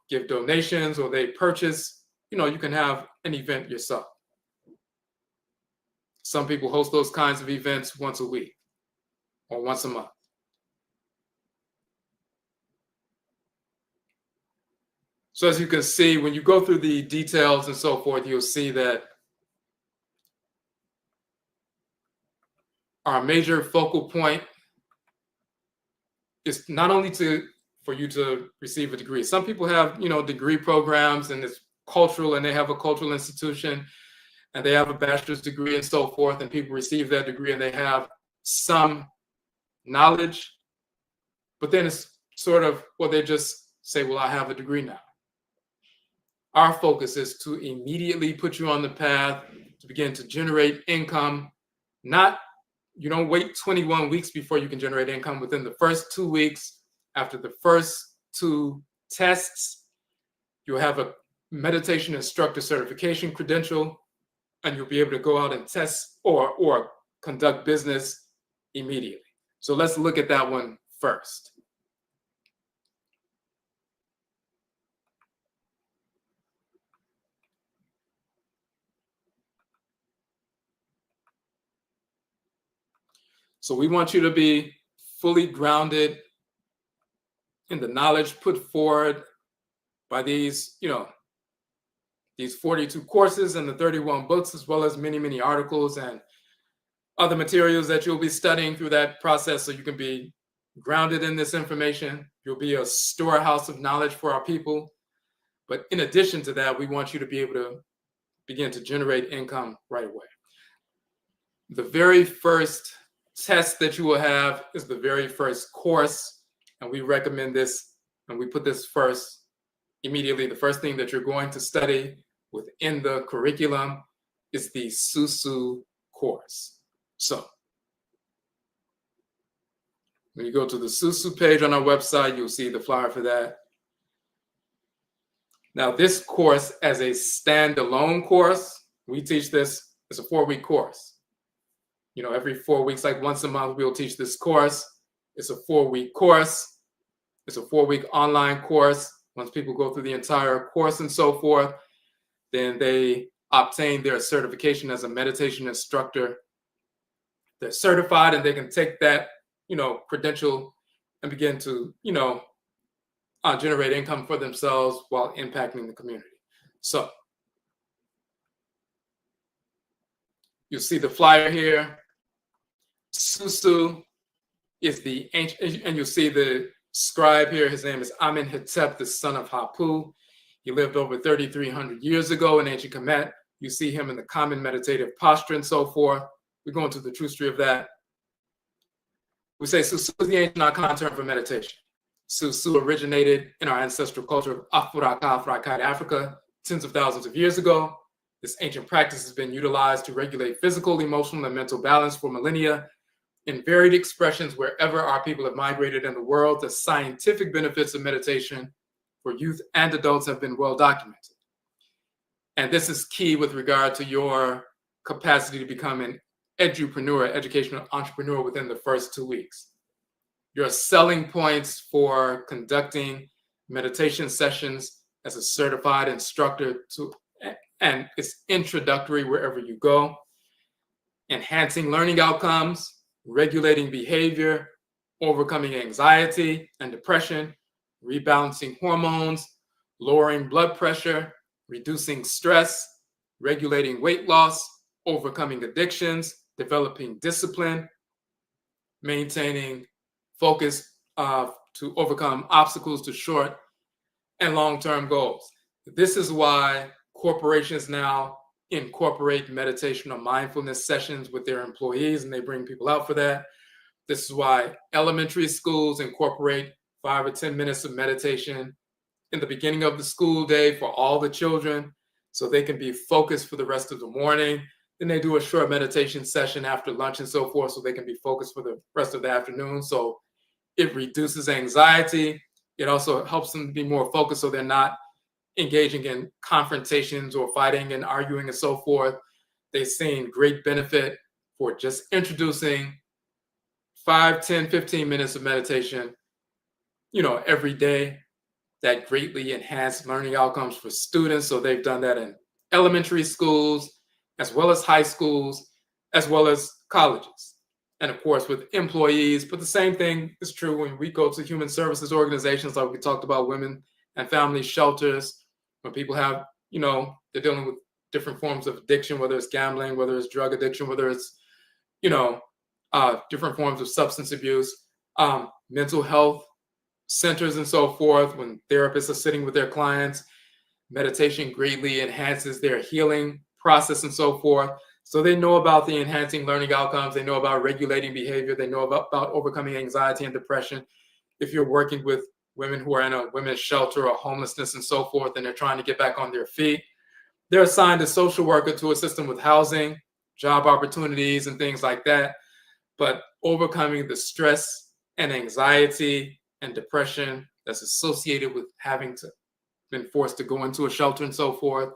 give donations, or they purchase. You can have an event yourself. Some people host those kinds of events once a week or once a month. So as you can see, when you go through the details and so forth, you'll see that our major focal point is not only for you to receive a degree. Some people have, degree programs, and it's cultural, and they have a cultural institution, and they have a bachelor's degree and so forth, and people receive that degree and they have some knowledge, but then it's sort of, well, they just say, well, I have a degree now. Our focus is to immediately put you on the path to begin to generate income. You don't wait 21 weeks before you can generate income. Within the first 2 weeks, after the first 2 tests, you'll have a meditation instructor certification credential. and you'll be able to go out and test or conduct business immediately. So let's look at that one first. So we want you to be fully grounded in the knowledge put forward by these, these 42 courses and the 31 books, as well as many, many articles and other materials that you'll be studying through that process, so you can be grounded in this information. You'll be a storehouse of knowledge for our people. But in addition to that, we want you to be able to begin to generate income right away. The very first test that you will have is the very first course, and we recommend this, and we put this first immediately. The first thing that you're going to study within the curriculum is the SUSU course. So when you go to the SUSU page on our website, you'll see the flyer for that. Now, this course as a standalone course, we teach this, it's a 4-week course. Every 4 weeks, like once a month, we'll teach this course. It's a 4-week course. It's a 4-week online course. Once people go through the entire course and so forth, then they obtain their certification as a meditation instructor. They're certified and they can take that, credential and begin to, generate income for themselves while impacting the community. So you'll see the flyer here. SUSU is the ancient, and you'll see the scribe here. His name is Amenhotep, the son of Hapu. He lived over 3,300 years ago in ancient Kemet. You see him in the common meditative posture and so forth. We go into the true history of that. We say SUSU is the ancient Akan term for meditation. SUSU originated in our ancestral culture of Afuraka, Africa, tens of thousands of years ago. This ancient practice has been utilized to regulate physical, emotional, and mental balance for millennia in varied expressions wherever our people have migrated in the world. The scientific benefits of meditation for youth and adults have been well documented. And this is key with regard to your capacity to become an edupreneur, educational entrepreneur, within the first 2 weeks. Your selling points for conducting meditation sessions as a certified instructor, and it's introductory wherever you go. Enhancing learning outcomes, regulating behavior, overcoming anxiety and depression, rebalancing hormones, lowering blood pressure, reducing stress, regulating weight loss, overcoming addictions, developing discipline, maintaining focus to overcome obstacles to short and long-term goals. This is why corporations now incorporate meditation or mindfulness sessions with their employees, and they bring people out for that. This is why elementary schools incorporate 5 or 10 minutes of meditation in the beginning of the school day for all the children, so they can be focused for the rest of the morning. Then they do a short meditation session after lunch and so forth, so they can be focused for the rest of the afternoon. So it reduces anxiety. It also helps them to be more focused, so they're not engaging in confrontations or fighting and arguing and so forth. They've seen great benefit for just introducing 5, 10, 15 minutes of meditation, every day. That greatly enhanced learning outcomes for students. So they've done that in elementary schools, as well as high schools, as well as colleges. And of course, with employees, but the same thing is true when we go to human services organizations, like we talked about women and family shelters, when people have, they're dealing with different forms of addiction, whether it's gambling, whether it's drug addiction, whether it's, different forms of substance abuse, mental health centers and so forth. When therapists are sitting with their clients, meditation greatly enhances their healing process and so forth. So they know about the enhancing learning outcomes. They know about regulating behavior. They know about overcoming anxiety and depression. If you're working with women who are in a women's shelter or homelessness and so forth, and they're trying to get back on their feet, they're assigned a social worker to assist them with housing, job opportunities, and things like that. But overcoming the stress and anxiety and depression that's associated with having been forced to go into a shelter and so forth,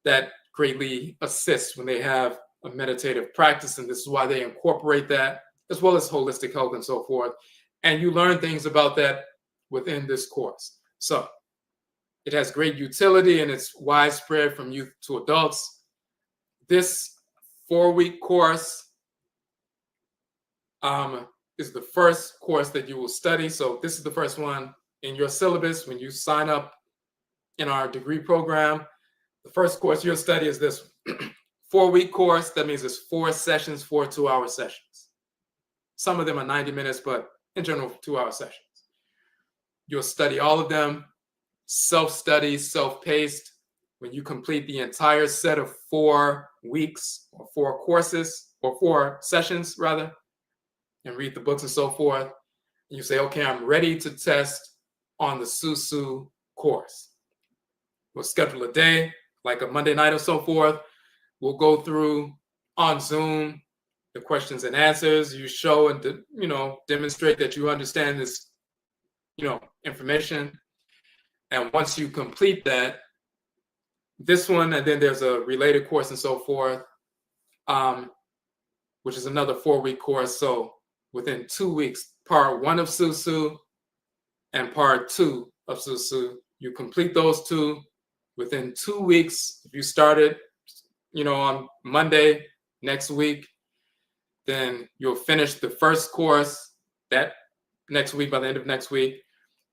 that greatly assists when they have a meditative practice, and this is why they incorporate that, as well as holistic health and so forth. And you learn things about that within this course. So it has great utility and it's widespread from youth to adults. This 4-week course is the first course that you will study. So this is the first one in your syllabus when you sign up in our degree program. The first course you'll study is this 4-week course. That means it's 4 sessions, 4 2-hour sessions. Some of them are 90 minutes, but in general, 2-hour sessions. You'll study all of them, self-study, self-paced. When you complete the entire set of 4 weeks or 4 courses, or 4 sessions rather, and read the books and so forth, and you say, okay, I'm ready to test on the SUSU course. We'll schedule a day, like a Monday night or so forth. We'll go through on Zoom the questions and answers. You show and demonstrate that you understand this information. And once you complete that, this one, and then there's a related course and so forth, which is another 4-week course. So within 2 weeks, part 1 of SUSU and part 2 of SUSU, you complete those 2 within 2 weeks. If you started, on Monday next week, then you'll finish the first course that next week, by the end of next week.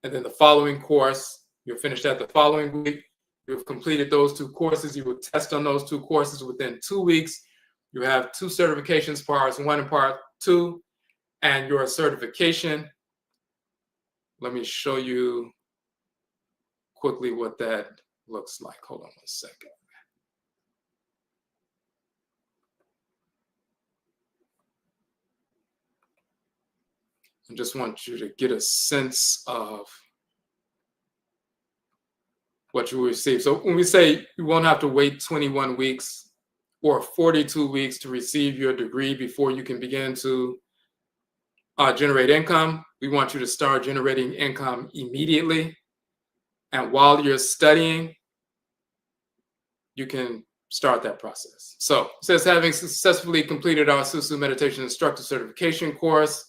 And then the following course, you'll finish that the following week. You've completed those 2 courses. You will test on those 2 courses within 2 weeks. You have 2 certifications, parts 1 and part 2, and your certification. Let me show you quickly what that looks like. Hold on 1 second. I just want you to get a sense of what you will receive. So when we say you won't have to wait 21 weeks or 42 weeks to receive your degree before you can begin to generate income, we want you to start generating income immediately. And while you're studying, you can start that process. So it says, having successfully completed our SUSU Meditation Instructor Certification course,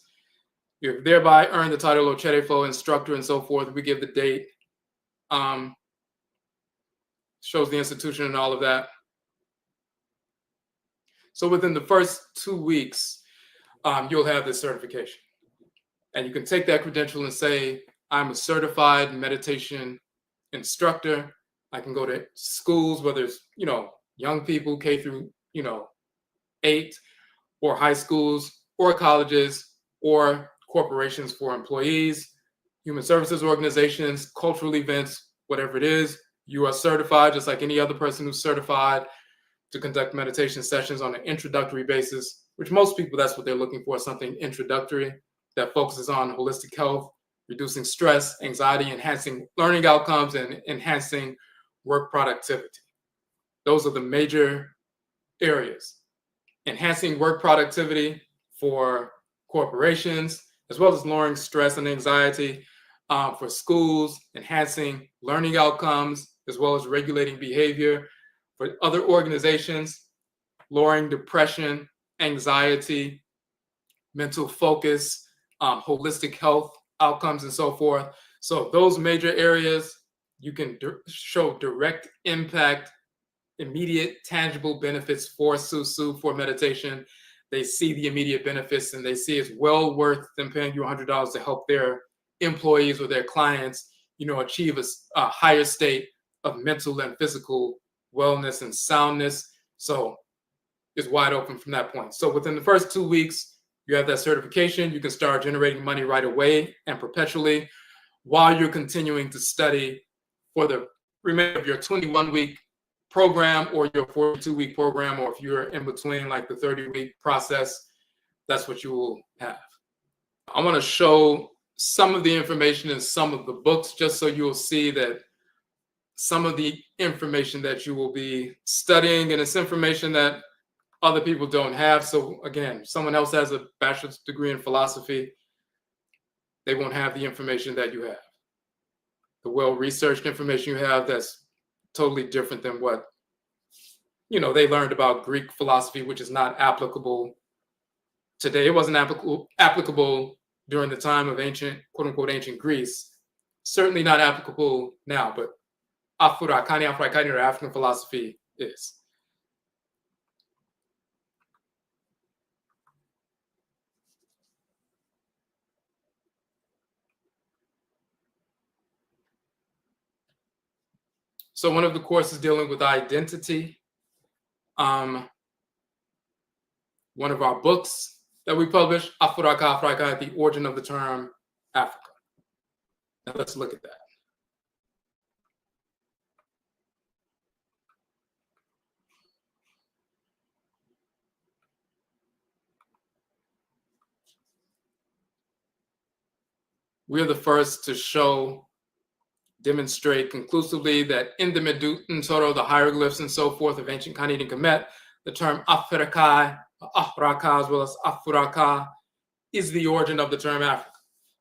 you have thereby earned the title of Odwirafo Instructor and so forth. We give the date, shows the institution and all of that. So within the first 2 weeks, you'll have this certification. And you can take that credential and say, I'm a certified meditation instructor. I can go to schools, whether it's, young people, K through, 8, or high schools, or colleges, or corporations for employees, human services organizations, cultural events, whatever it is. You are certified, just like any other person who's certified, to conduct meditation sessions on an introductory basis, which most people, that's what they're looking for, something introductory that focuses on holistic health, reducing stress, anxiety, enhancing learning outcomes, and enhancing work productivity. Those are the major areas. Enhancing work productivity for corporations, as well as lowering stress and anxiety for schools, enhancing learning outcomes, as well as regulating behavior for other organizations, lowering depression, anxiety, mental focus, holistic health outcomes, and so forth. So those major areas, you can show direct impact, immediate tangible benefits for SUSU, for meditation. They see the immediate benefits and they see it's well worth them paying you $100 to help their employees or their clients, achieve a higher state of mental and physical wellness and soundness. So it's wide open from that point. So within the first 2 weeks, you have that certification. You can start generating money right away and perpetually while you're continuing to study for the remainder of your 21-week program or your 42-week program, or if you're in between, like the 30-week process, that's what you will have. I want to show some of the information in some of the books, just so you'll see that some of the information that you will be studying, and it's information that other people don't have. So again, someone else has a bachelor's degree in philosophy, they won't have the information that you have. The well-researched information you have, that's totally different than what they learned about Greek philosophy, which is not applicable today. It wasn't applicable during the time of ancient, quote unquote, ancient Greece. Certainly not applicable now, but Afro-African or African philosophy is. So one of the courses dealing with identity, one of our books that we published, Africa, the origin of the term Africa. Now let's look at that. We're the first to demonstrate conclusively that in the Meduten Toro, the hieroglyphs and so forth of ancient Kanit and Kemet, the term Afrika, Afrika as well as Afrika is the origin of the term Africa.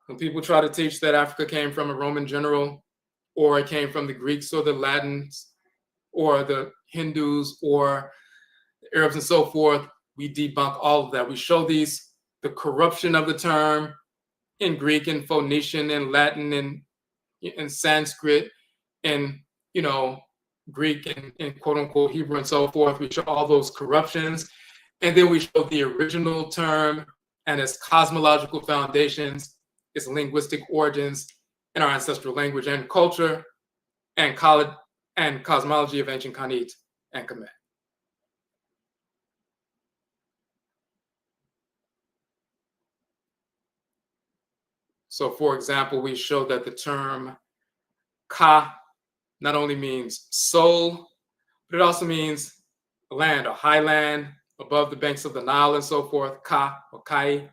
When people try to teach that Africa came from a Roman general, or it came from the Greeks or the Latins, or the Hindus, or the Arabs and so forth, we debunk all of that. We show the corruption of the term in Greek and Phoenician and Latin and Sanskrit and Greek and quote unquote Hebrew and so forth. We show all those corruptions, and then we show the original term and its cosmological foundations, its linguistic origins in our ancestral language and culture, and cosmology of ancient Kanit and Kemet. So, for example, we show that the term Ka not only means soul, but it also means land, a highland above the banks of the Nile and so forth, Ka or Kai.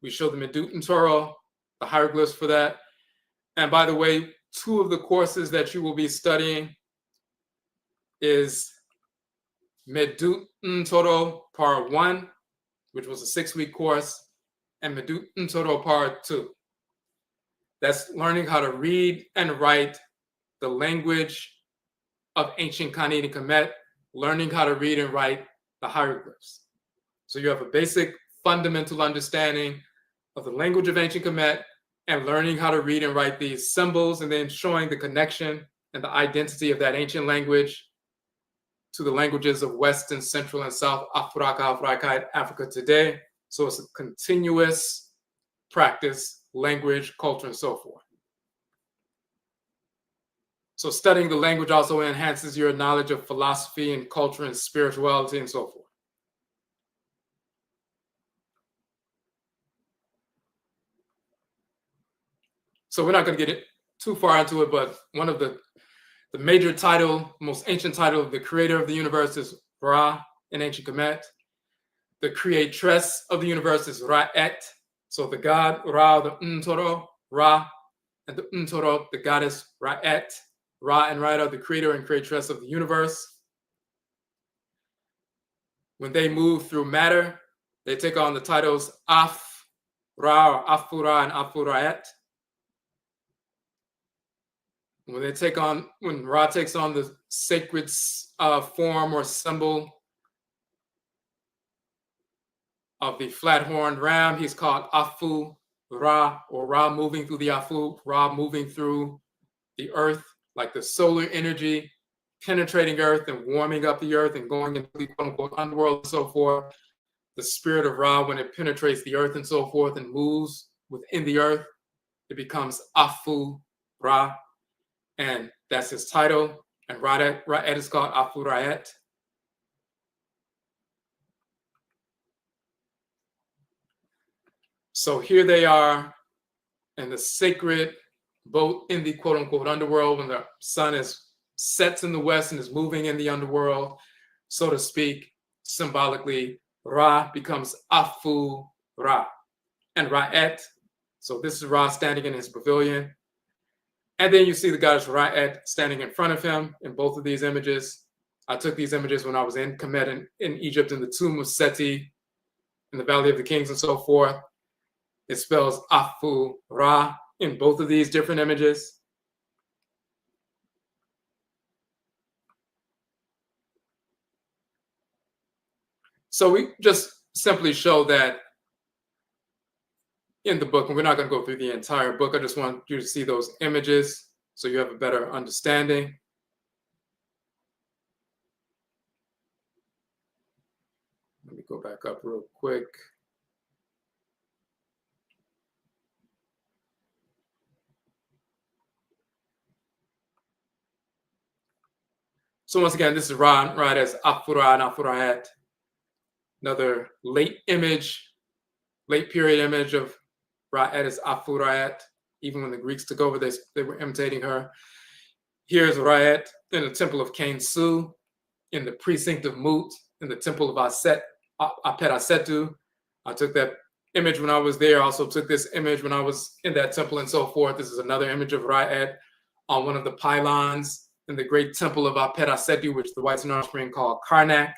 We show the Meduten Toro, the hieroglyphs for that. And by the way, two of the courses that you will be studying is Meduten Toro Part 1, which was a 6-week course, and Meduten Toro Part 2. That's learning how to read and write the language of ancient Kanit and Kemet, learning how to read and write the hieroglyphs. So you have a basic fundamental understanding of the language of ancient Kemet and learning how to read and write these symbols, and then showing the connection and the identity of that ancient language to the languages of West and Central and South Africa today. So it's a continuous practice, language, culture, and so forth. So studying the language also enhances your knowledge of philosophy and culture and spirituality and so forth. So we're not going to get too far into it, but one of the major title, most ancient title of the creator of the universe is Ra in ancient Kemet. The creatress of the universe is Ra'et. So the god Ra, the Untoro, Ra, and the Untoro, the goddess Ra'et. Ra and Ra are the creator and creatress of the universe. When they move through matter, they take on the titles Af, Ra, or Afura, and Afuraet. When Ra takes on the sacred form or symbol of the flat-horned ram, he's called Afu Ra, or Ra moving through the Afu, Ra moving through the earth, like the solar energy penetrating earth and warming up the earth and going into the quote-unquote underworld and so forth. The spirit of Ra, when it penetrates the earth and so forth and moves within the earth, it becomes Afu Ra, and that's his title. And Ra'et is called Afu Ra'et. So here they are in the sacred boat in the quote-unquote underworld when the sun sets in the west and is moving in the underworld, so to speak. Symbolically, Ra becomes Afu Ra. And Ra'et, so this is Ra standing in his pavilion. And then you see the goddess Ra'et standing in front of him in both of these images. I took these images when I was in Kemet in Egypt, in the tomb of Seti, in the Valley of the Kings and so forth. It spells Afu Ra in both of these different images. So we just simply show that in the book, and we're not going to go through the entire book. I just want you to see those images so you have a better understanding. Let me go back up real quick. So once again, this is right as Afura and Afuraet, another late period image of Ra'et as Afuraet. Even when the Greeks took over, they were imitating her. Here's Ra'et in the temple of Khensu, in the precinct of Mut, in the temple of Apet Asetu. I took that image when I was there. I also took this image when I was in that temple and so forth. This is another image of Ra'et on one of the pylons in the great temple of Apet Asetu, which the whites in Orange Spring call Karnak.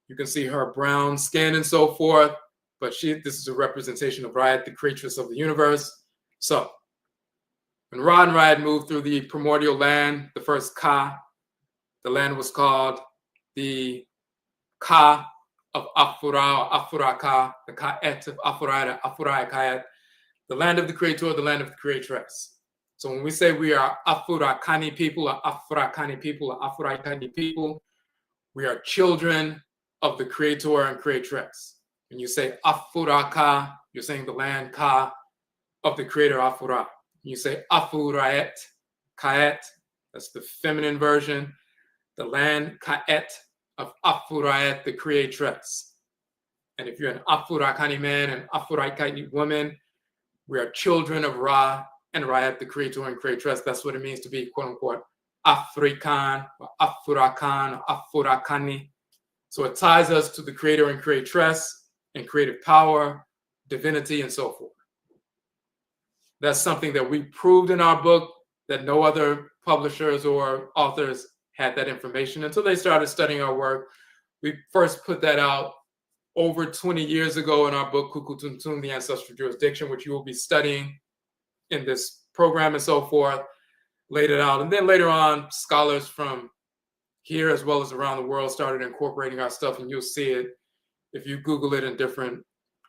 You can see her brown skin and so forth, but this is a representation of Ra'et, the creatress of the universe. So when Ra and Ra'et moved through the primordial land, the first Ka, the land was called the Ka of Afura, or Afura Ka, the Ka'et of Afura, Afura Ka'et, the land of the creator, the land of the creatress. So when we say we are Afurakani people, or Afurakani people, or Afurakani people, we are children of the creator and creatress. When you say Afuraka, you're saying the land Ka of the creator Afura. When you say Afuraet, Kaet, that's the feminine version, the land Kaet of Afuraet, the creatress. And if you're an Afurakani man and Afurakani woman, we are children of Ra and Ra'et, the creator and creatress. That's what it means to be, quote unquote, African, or Afurakan, or Afurakani. So it ties us to the creator and creatress and creative power, divinity, and so forth. That's something that we proved in our book, that no other publishers or authors had that information until they started studying our work. We first put that out over 20 years ago in our book, Kukutuntun, the Ancestral Jurisdiction, which you will be studying in this program and so forth, laid it out. And then later on, scholars from here as well as around the world started incorporating our stuff, and you'll see it if you Google it in different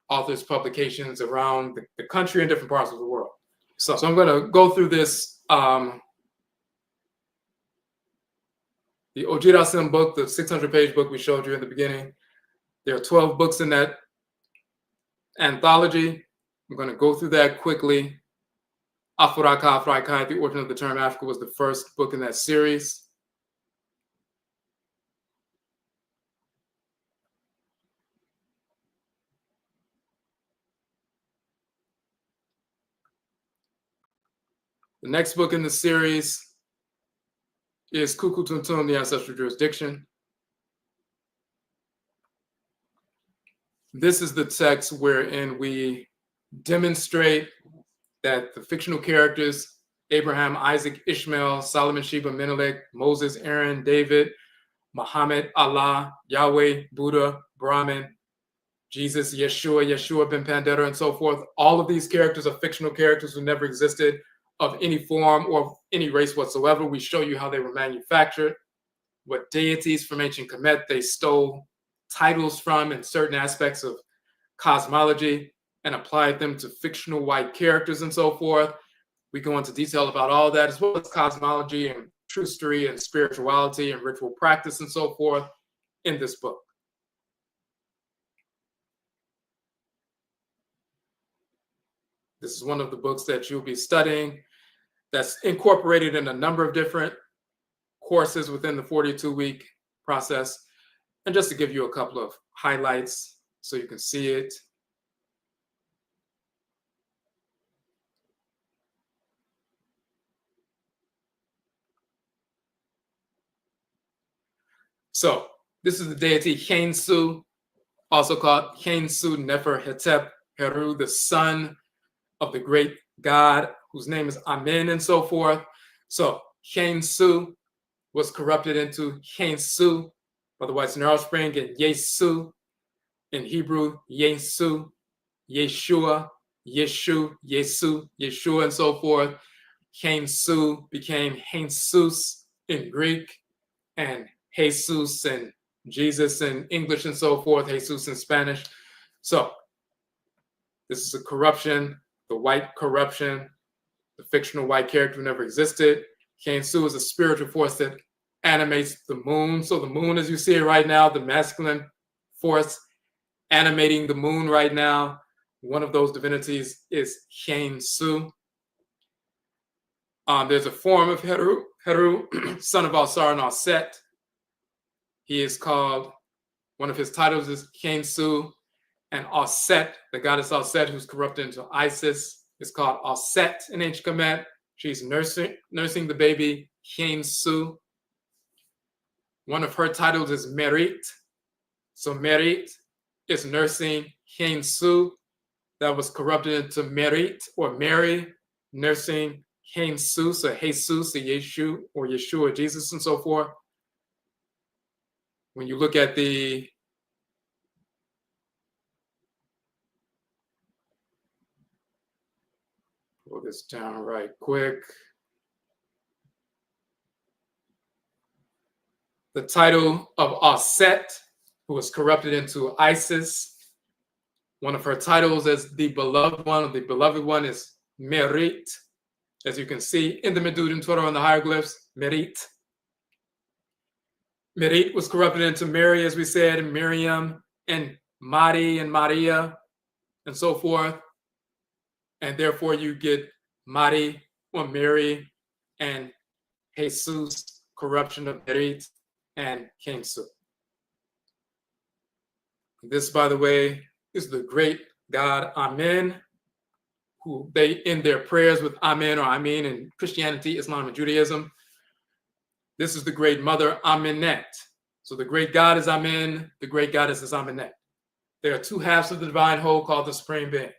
authors' publications around the country and different parts of the world. So I'm going to go through this, the NIMDEESEM book, the 600-page book we showed you in the beginning. There are 12 books in that anthology. I'm going to go through that quickly. Afuraka, Afuraka, The Origin of the Term Africa was the first book in that series. The next book in the series is Kukutuntun, the Ancestral Jurisdiction. This is the text wherein we demonstrate that the fictional characters, Abraham, Isaac, Ishmael, Solomon, Sheba, Menelik, Moses, Aaron, David, Muhammad, Allah, Yahweh, Buddha, Brahman, Jesus, Yeshua ben Pandera, and so forth. All of these characters are fictional characters who never existed of any form or any race whatsoever. We show you how they were manufactured, what deities from ancient Kemet they stole titles from in certain aspects of cosmology and applied them to fictional white characters and so forth. We go into detail about all that, as well as cosmology and true history and spirituality and ritual practice and so forth in this book. This is one of the books that you'll be studying that's incorporated in a number of different courses within the 42-week process. And just to give you a couple of highlights so you can see it. So this is the deity Khensu, also called Khensu Nefer Hetep Heru, the son of the great god whose name is Amen and so forth. So Khensu was corrupted into Khensu by the whites in Orange Spring, and Yesu in Hebrew, Yesu, Yeshua, Yeshu, Yesu, Yeshua, and so forth. Khensu became Jesus in Greek, and Jesus in Jesus in English and so forth, Jesus in Spanish. So this is a corruption, the white corruption, the fictional white character who never existed. Kensu is a spiritual force that animates the moon. So the moon, as you see it right now, the masculine force animating the moon right now, one of those divinities is Kensu. There's a form of Heru, son of Alsar and Alset. He is called, one of his titles is Kensu, and Alset, the goddess Alset, who's corrupted into Isis, is called Alset in ancient Kemet. She's nursing the baby Kensu. One of her titles is Merit. So Merit is nursing Kensu that was corrupted into Merit or Mary, nursing Kensu, so Jesus, or Yeshu, or Yeshua, Jesus, and so forth. When you look at the pull this down right quick. The title of Aset, who was corrupted into Isis, one of her titles as the beloved one is Merit. As you can see in the Medud and Torah on the hieroglyphs, Merit. Merit was corrupted into Mary, as we said, and Miriam, and Mari, and Maria, and so forth. And therefore you get Mari or Mary and Jesus, corruption of Merit and Kensu. This, by the way, is the great God Amen, who they end their prayers with Amen or Amin in Christianity, Islam, and Judaism. This is the great mother Amenet. So the great God is Amen, the great goddess is Amenet. There are two halves of the divine whole called the Supreme Being.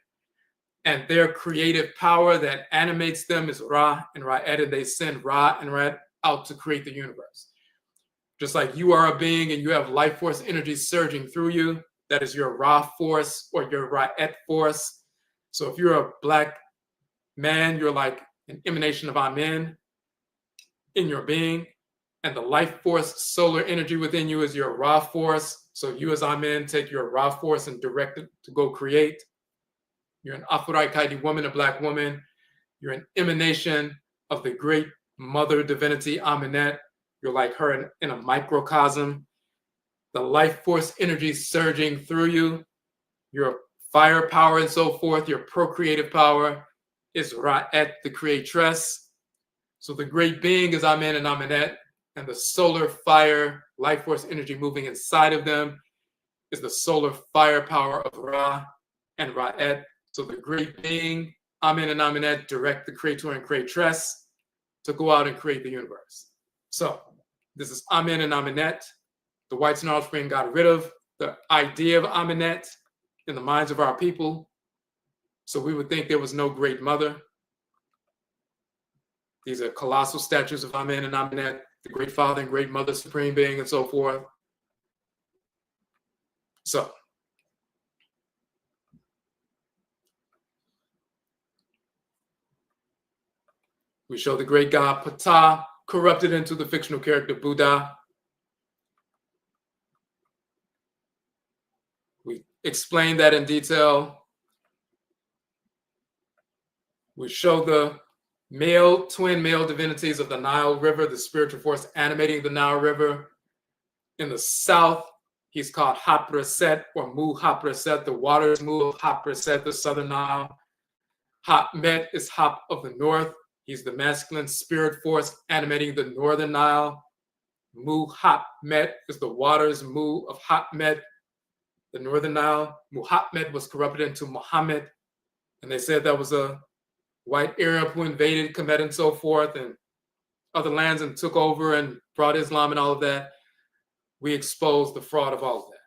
And their creative power that animates them is Ra and Ra'ed, and they send Ra and Ra'ed out to create the universe. Just like you are a being and you have life force energy surging through you, that is your Ra force or your Ra'ed force. So if you're a Black man, you're like an emanation of Amen in your being. And the life force, solar energy within you is your Ra force. So you as Amen take your Ra force and direct it to go create. You're an Afurai Kaidi woman, a Black woman. You're an emanation of the great mother divinity, Amenet. You're like her in a microcosm. The life force energy surging through you, your fire power and so forth, your procreative power is Ra'et, the creatress. So the great being is Amen and Amenet, and the solar fire, life force energy moving inside of them is the solar firepower of Ra and Ra'et. So the great being, Amen and Amenet, direct the creator and creatress to go out and create the universe. So this is Amen and Amenet. The whites and offspring got rid of the idea of Amenet in the minds of our people. So we would think there was no great mother. These are colossal statues of Amen and Amenet, the great father and great mother, supreme being, and so forth. So we show the great god Ptah corrupted into the fictional character Buddha. We explain that in detail. We show the twin male divinities of the Nile River, the spiritual force animating the Nile River. In the south, he's called Hapreset or Mu Hapreset, the waters Mu of Hapreset, the southern Nile. Hapmet is Hap of the north. He's the masculine spirit force animating the northern Nile. Mu Hapmet is the waters Mu of Hapmet, the northern Nile. Muhammad was corrupted into Muhammad, and they said that was a white Arab who invaded Kemet and so forth, and other lands and took over and brought Islam and all of that. We exposed the fraud of all of that.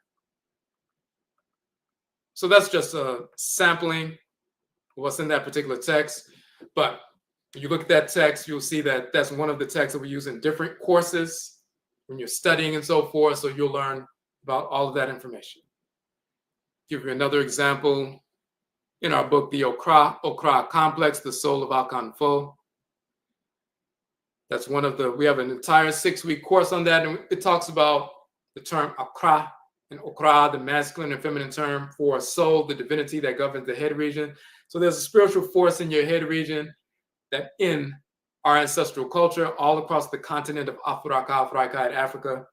So that's just a sampling of what's in that particular text. But when you look at that text, you'll see that that's one of the texts that we use in different courses when you're studying and so forth. So you'll learn about all of that information. Give you another example in our book, the Okra Complex, the Soul of Akonfo. That's one of we have an entire 6-week course on that, and it talks about the term Akra and Okra, the masculine and feminine term for soul, the divinity that governs the head region. So there's a spiritual force in your head region that in our ancestral culture, all across the continent of Africa and Africa,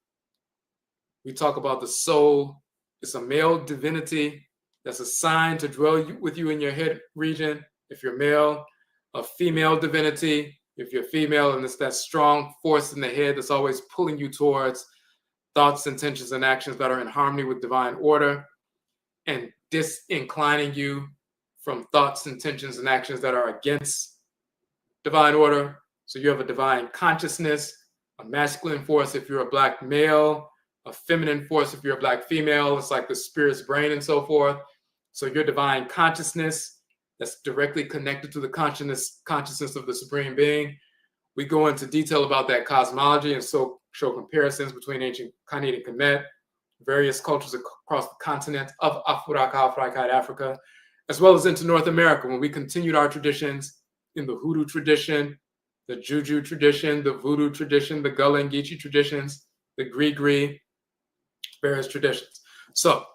we talk about the soul. It's a male divinity that's assigned to dwell with you in your head region. If you're male, a female divinity. If you're female, and it's that strong force in the head that's always pulling you towards thoughts, intentions, and actions that are in harmony with divine order and disinclining you from thoughts, intentions, and actions that are against divine order. So you have a divine consciousness, a masculine force if you're a Black male, a feminine force if you're a Black female. It's like the spirit's brain and so forth. So your divine consciousness that's directly connected to the consciousness of the Supreme Being. We go into detail about that cosmology and so show comparisons between ancient Khanate and Kemet, various cultures across the continent of Africa, as well as into North America, when we continued our traditions in the Hoodoo tradition, the Juju tradition, the Voodoo tradition, the Gullah and Geechee traditions, the Gree, various traditions. So,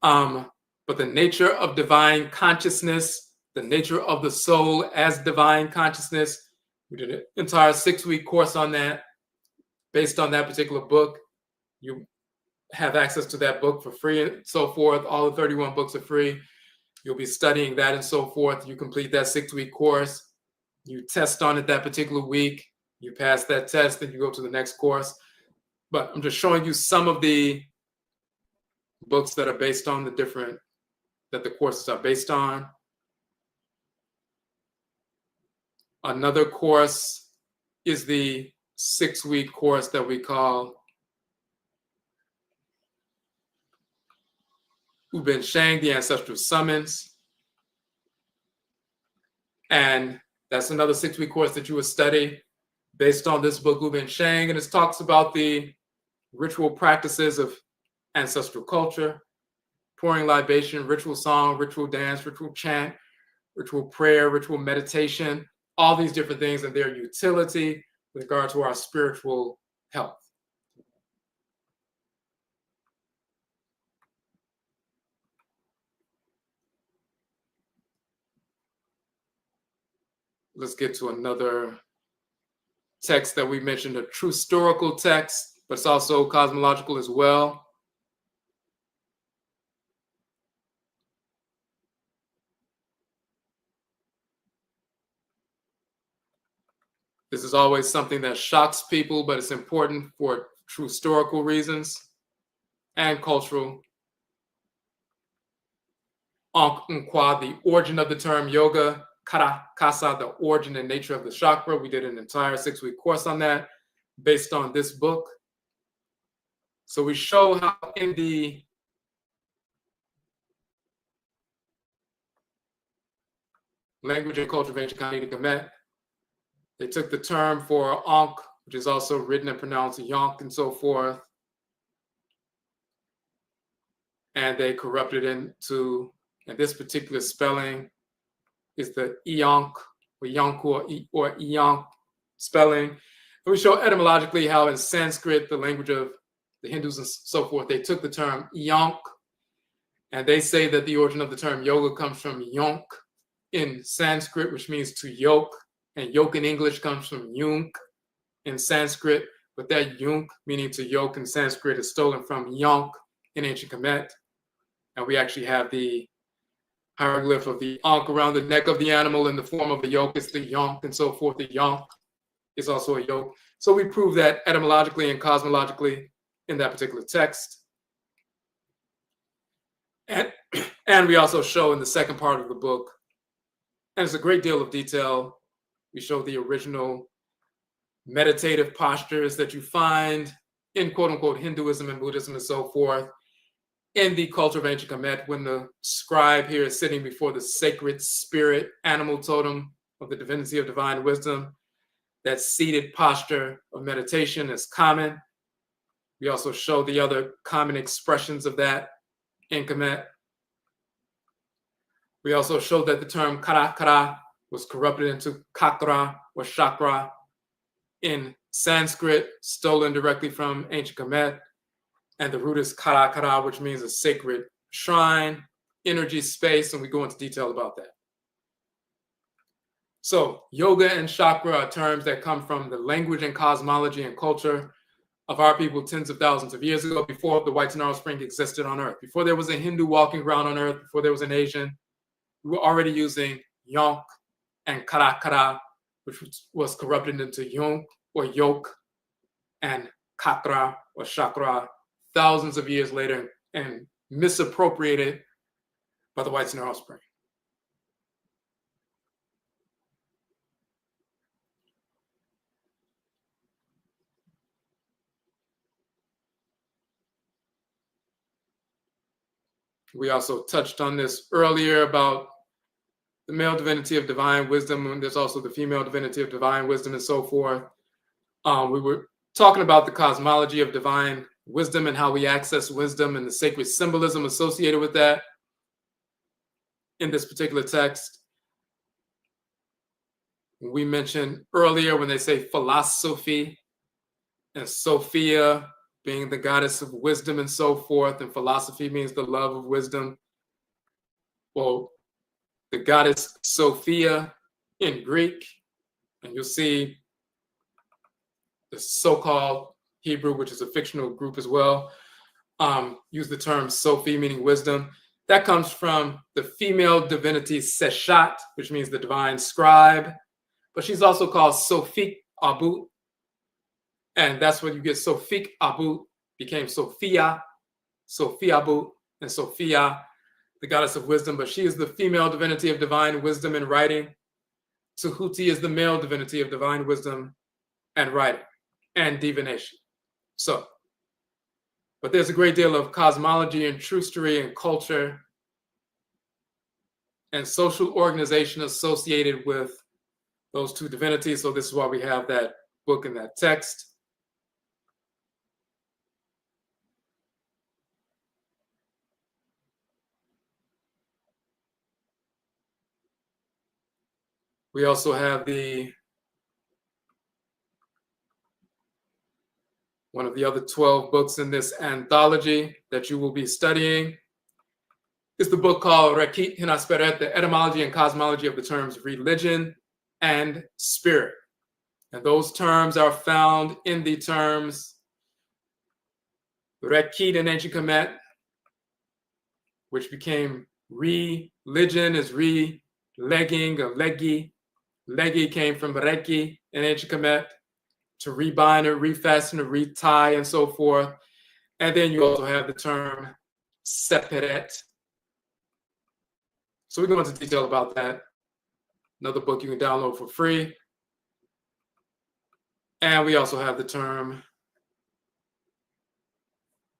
but the nature of divine consciousness, the nature of the soul as divine consciousness, we did an entire 6-week course on that. Based on that particular book, you have access to that book for free and so forth. All the 31 books are free. You'll be studying that and so forth. You complete that 6-week course. You test on it that particular week. You pass that test, then you go to the next course. But I'm just showing you some of the books that are based on that the courses are based on. Another course is the 6-week course that we call Uben Shang, the Ancestral Summons. And that's another 6-week course that you will study based on this book, Uben Shang. And it talks about the ritual practices of ancestral culture, pouring libation, ritual song, ritual dance, ritual chant, ritual prayer, ritual meditation, all these different things and their utility with regard to our spiritual health. Let's get to another text that we mentioned, a true historical text, but it's also cosmological as well. This is always something that shocks people, but it's important for true historical reasons and cultural. Ankh-Nkwa, the origin of the term yoga. Kara, Kasa, the origin and nature of the chakra. We did an entire 6-week course on that based on this book. So we show how in the language and culture of ancient Khanate and Kemet, they took the term for Ankh, which is also written and pronounced Yonk and so forth, and they corrupted into, and this particular spelling is the Ionk or Yonk or Ionk spelling. And we show etymologically how in Sanskrit, the language of the Hindus and so forth, they took the term Yonk, and they say that the origin of the term yoga comes from Yonk in Sanskrit, which means to yoke, and yoke in English comes from Yunk in Sanskrit, but that Yunk, meaning to yoke in Sanskrit, is stolen from Yonk in ancient Kemet. And we actually have the hieroglyph of the Ankh around the neck of the animal in the form of a yoke. It's the Yonk and so forth. The Yonk is also a yoke. So we prove that etymologically and cosmologically in that particular text. And we also show in the second part of the book, and it's a great deal of detail, we show the original meditative postures that you find in quote unquote Hinduism and Buddhism and so forth in the culture of ancient Kemet, when the scribe here is sitting before the sacred spirit animal totem of the divinity of divine wisdom. That seated posture of meditation is common. We also show the other common expressions of that in Kemet. We also show that the term kara was corrupted into kakra or chakra in Sanskrit, stolen directly from ancient Kemet. And the root is kara kara, which means a sacred shrine, energy, space, and we go into detail about that. So yoga and chakra are terms that come from the language and cosmology and culture of our people tens of thousands of years ago, before the White Narrow Spring existed on Earth. Before there was a Hindu walking around on Earth, before there was an Asian, we were already using yonk and kara kara, which was corrupted into yonk or yoke, and kakra or chakra thousands of years later and misappropriated by the White Narrow Spring. We also touched on this earlier about the male divinity of divine wisdom, and there's also the female divinity of divine wisdom and so forth. We were talking about the cosmology of divine wisdom and how we access wisdom and the sacred symbolism associated with that in this particular text. We mentioned earlier when they say philosophy and Sophia being the goddess of wisdom and so forth, and philosophy means the love of wisdom. Well, the goddess Sophia in Greek, and you'll see the so-called Hebrew, which is a fictional group as well, use the term Sophie, meaning wisdom. That comes from the female divinity Seshat, which means the divine scribe, but she's also called Sophic Abu, and that's where you get Sophic Abu became Sophia, Sophia Abu, and Sophia, the goddess of wisdom, but she is the female divinity of divine wisdom and writing. Tahuti is the male divinity of divine wisdom and writing and divination. So, but there's a great deal of cosmology and trustery and culture and social organization associated with those two divinities. So this is why we have that book and that text. We also have one of the other 12 books in this anthology that you will be studying. It's the book called Rekit Hinasperet, the etymology and cosmology of the terms religion and spirit. And those terms are found in the terms Rekit in ancient Kemet, which became religion, is re-legging or leggi. Leggi came from Reki in ancient Kemet, to rebind or refasten or retie and so forth. And then you also have the term seperet. So we go into detail about that. Another book you can download for free. And we also have the term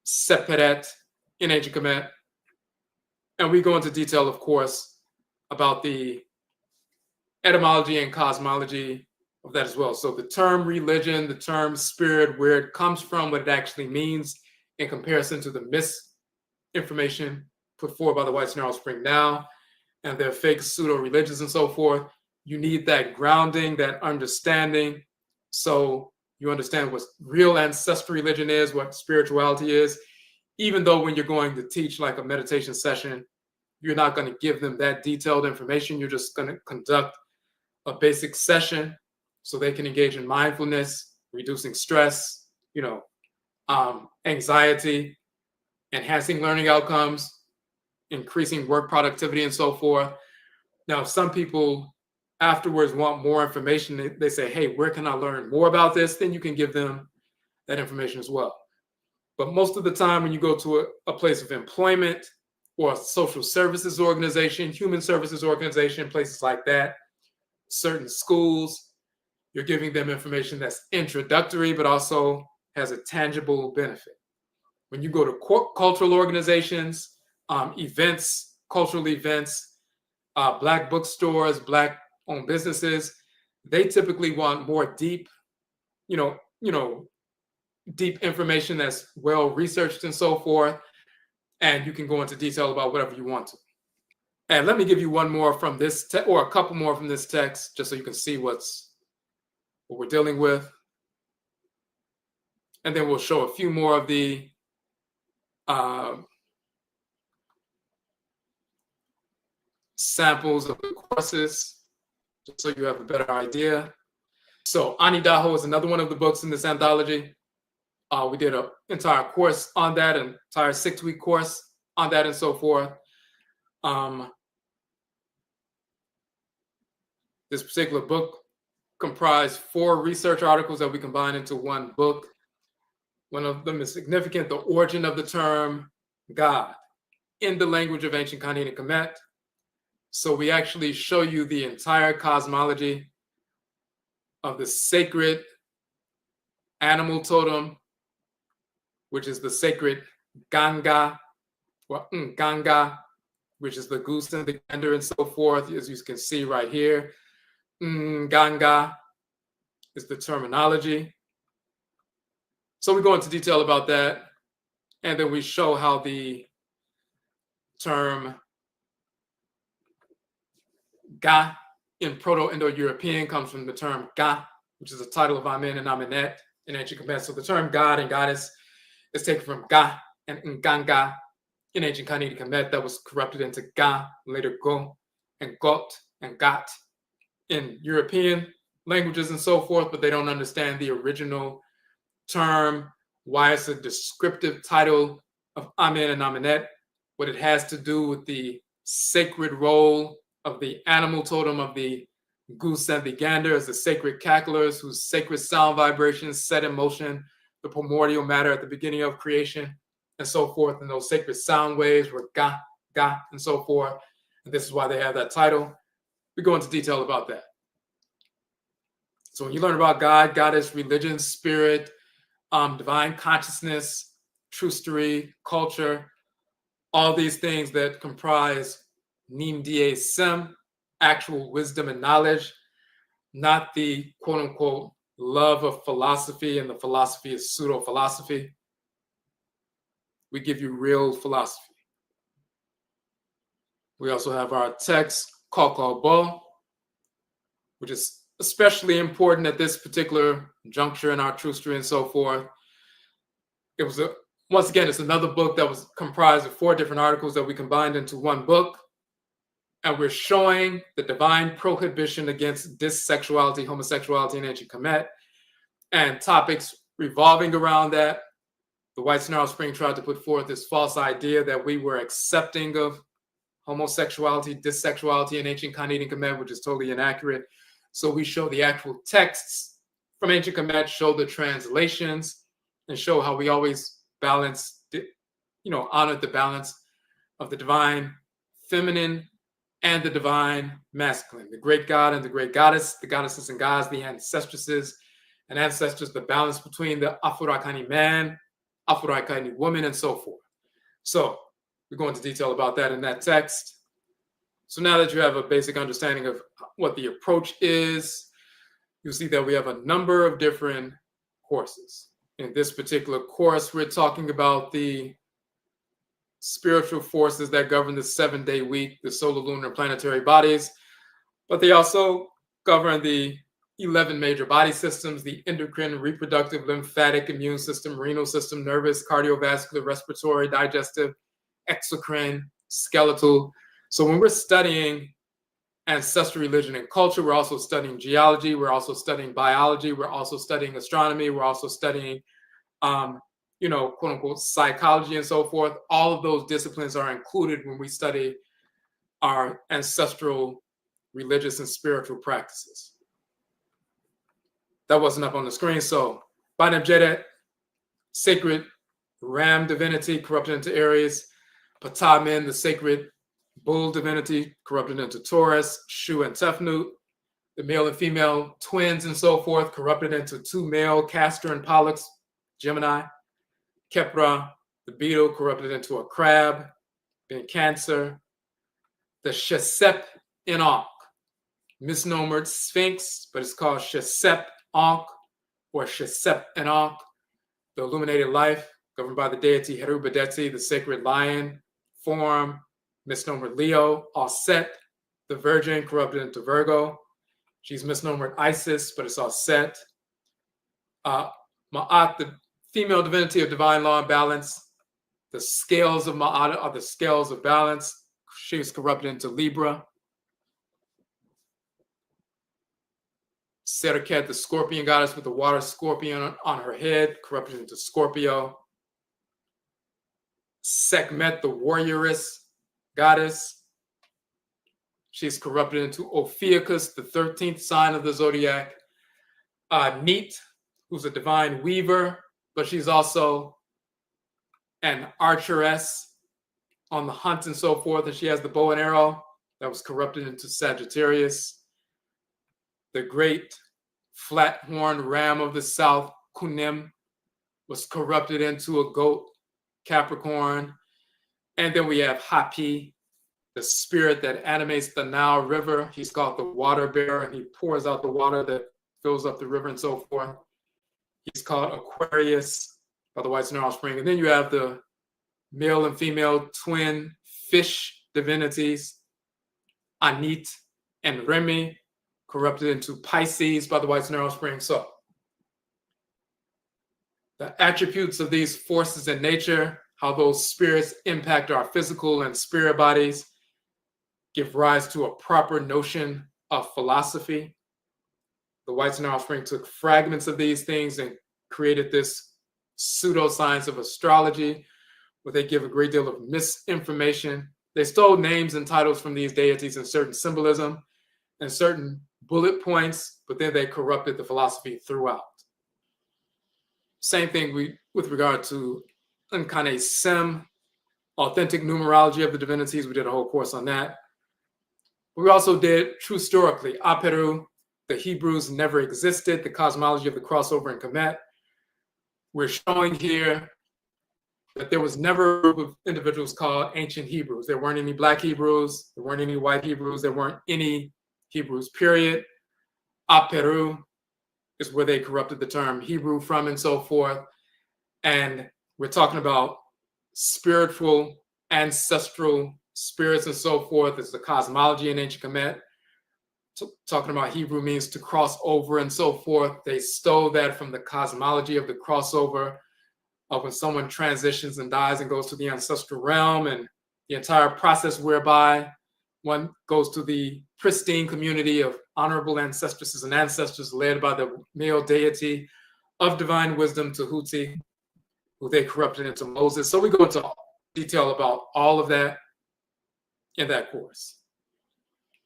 seperet in ancient Kemet. And we go into detail, of course, about the etymology and cosmology of that as well. So the term religion, the term spirit, where it comes from, what it actually means in comparison to the misinformation put forward by the White Narrow Spring now, and their fake pseudo-religions and so forth. You need that grounding, that understanding, so you understand what real ancestral religion is, what spirituality is, even though when you're going to teach like a meditation session, you're not going to give them that detailed information. You're just going to conduct a basic session so they can engage in mindfulness, reducing stress, anxiety, enhancing learning outcomes, increasing work productivity, and so forth. Now, if some people afterwards want more information, they say, hey, where can I learn more about this? Then you can give them that information as well. But most of the time when you go to a place of employment or a social services organization, human services organization, places like that, certain schools, you're giving them information that's introductory, but also has a tangible benefit. When you go to cultural organizations, events, cultural events, Black bookstores, Black-owned businesses, they typically want more deep, deep information that's well researched and so forth. And you can go into detail about whatever you want to. And let me give you one more from this or a couple more from this text, just so you can see what we're dealing with. And then we'll show a few more of the samples of the courses, just so you have a better idea. So Anidaho is another one of the books in this anthology. We did an entire course on that, an entire 6-week course on that and so forth. This particular book comprised 4 research articles that we combined into one book. One of them is significant, The Origin of the Term God in the Language of Ancient Khanate and Kemet. So we actually show you the entire cosmology of the sacred animal totem, which is the sacred Ganga, or Nganga, which is the goose and the gander and so forth, as you can see right here. Nganga is the terminology. So we go into detail about that, and then we show how the term Ga in Proto-Indo-European comes from the term Ga, which is a title of Amen and Amenet in ancient Kemet. So the term God and Goddess is taken from Ga and Nganga in ancient Khanate Kemet, that was corrupted into Ga, later Go, and Got and Gat in European languages and so forth, but they don't understand the original term, why it's a descriptive title of Amen and Amenet, what it has to do with the sacred role of the animal totem of the goose and the gander as the sacred cacklers whose sacred sound vibrations set in motion the primordial matter at the beginning of creation and so forth. And those sacred sound waves were ga, ga, and so forth. And this is why they have that title. We go into detail about that. So when you learn about God, goddess, religion, spirit, divine consciousness, trustery, culture, all these things that comprise NIMDEESEM, actual wisdom and knowledge, not the quote unquote love of philosophy, and the philosophy is pseudo philosophy. We give you real philosophy. We also have our text, Kokobo, which is especially important at this particular juncture in our trustery and so forth. It was once again, it's another book that was comprised of 4 different articles that we combined into one book. And we're showing the divine prohibition against dissexuality, homosexuality in ancient Kemet, and topics revolving around that. The White Snarl Spring tried to put forth this false idea that we were accepting of homosexuality, dissexuality in ancient Khanate and Kemet, which is totally inaccurate. So we show the actual texts from ancient Kemet, show the translations, and show how we always balance, honored the balance of the divine feminine and the divine masculine, the great God and the great goddess, the goddesses and gods, the ancestresses and ancestors, the balance between the Afurakani man, Afurakani woman, and so forth. So we go into detail about that in that text. So now that you have a basic understanding of what the approach is, you'll see that we have a number of different courses. In this particular course, we're talking about the spiritual forces that govern the 7-day week, the solar, lunar, planetary bodies, but they also govern the 11 major body systems: the endocrine, reproductive, lymphatic, immune system, renal system, nervous, cardiovascular, respiratory, digestive, exocrine, skeletal. So when we're studying ancestral religion and culture, we're also studying geology, we're also studying biology, we're also studying astronomy, we're also studying quote unquote psychology and so forth. All of those disciplines are included when we study our ancestral religious and spiritual practices. That wasn't up on the screen. So Banab Jedet, sacred ram divinity corrupted into Aries. Patamin, the sacred bull divinity corrupted into Taurus. Shu and Tefnut, the male and female twins and so forth, corrupted into 2 male, Castor and Pollux, Gemini. Kepra, the beetle, corrupted into a crab, being Cancer. The Shesep Enoch, misnomered Sphinx, but it's called Shesep Ankh or Shesep Enoch, the illuminated life, governed by the deity Herubadeti, the sacred lion form, misnomered Leo. Auset, the virgin, corrupted into Virgo. She's misnomered Isis, but it's Auset. Ma'at, the female divinity of divine law and balance, The scales of Ma'at are the scales of balance. She is corrupted into Libra. Serket, the scorpion goddess with the water scorpion on her head, corrupted into Scorpio. Sekhmet, the warrioress goddess. She's corrupted into Ophiuchus, the 13th sign of the zodiac. Neat, who's a divine weaver, but she's also an archeress on the hunt and so forth, and she has the bow and arrow that was corrupted into Sagittarius. The great flat-horned ram of the south, Kunim, was corrupted into a goat, Capricorn. And then we have Hapi, the spirit that animates the Nile River. He's called the water bearer, and he pours out the water that fills up the river and so forth. He's called Aquarius by the White Star Offspring. And then you have the male and female twin fish divinities, Anit and Remi, corrupted into Pisces by the White Star Offspring. So the attributes of these forces in nature, how those spirits impact our physical and spirit bodies, give rise to a proper notion of philosophy. The White Star Offspring took fragments of these things and created this pseudoscience of astrology, where they give a great deal of misinformation. They stole names and titles from these deities and certain symbolism and certain bullet points, but then they corrupted the philosophy throughout. Same thing with regard to Nkane Sem, authentic numerology of the divinities. We did a whole course on that. We also did true historically, Aperu, the Hebrews never existed, the cosmology of the crossover in Kemet. We're showing here that there was never a group of individuals called ancient Hebrews. There weren't any Black Hebrews, there weren't any white Hebrews, there weren't any Hebrews, period. Aperu is where they corrupted the term Hebrew from and so forth. And we're talking about spiritual, ancestral spirits and so forth. It's the cosmology in ancient Kemet. Talking about Hebrew means to cross over and so forth. They stole that from the cosmology of the crossover of when someone transitions and dies and goes to the ancestral realm, and the entire process whereby one goes to the pristine community of honorable ancestresses and ancestors led by the male deity of divine wisdom, Tahuti, who they corrupted into Moses. So we go into detail about all of that in that course.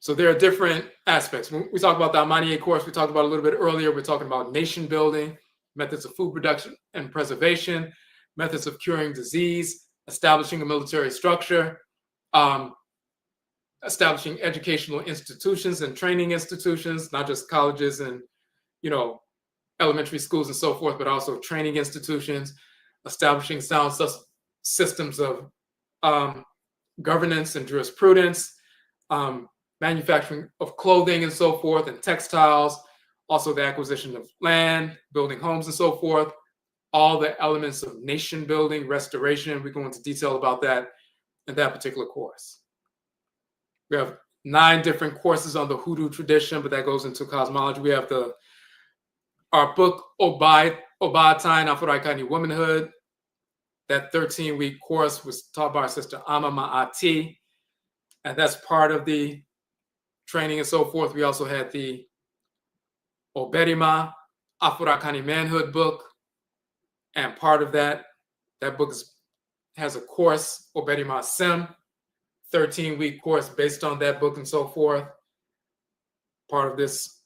So there are different aspects. When we talk about the Amaniye course, we talked about a little bit earlier, we're talking about nation building, methods of food production and preservation, methods of curing disease, establishing a military structure, establishing educational institutions and training institutions, not just colleges and, elementary schools and so forth, but also training institutions, establishing sound systems of governance and jurisprudence, manufacturing of clothing and so forth, and textiles, also the acquisition of land, building homes and so forth, all the elements of nation building, restoration. We go into detail about that in that particular course. We have 9 different courses on the Hoodoo tradition, but that goes into cosmology. We have our book, Obai Time Afuraikani Womanhood. That 13-week course was taught by our sister Ama Ma'ati, and that's part of the training and so forth. We also had the Oberima Afurakani Manhood book, and part of that book has a course, Oberima Sem, 13-week course based on that book and so forth. Part of this,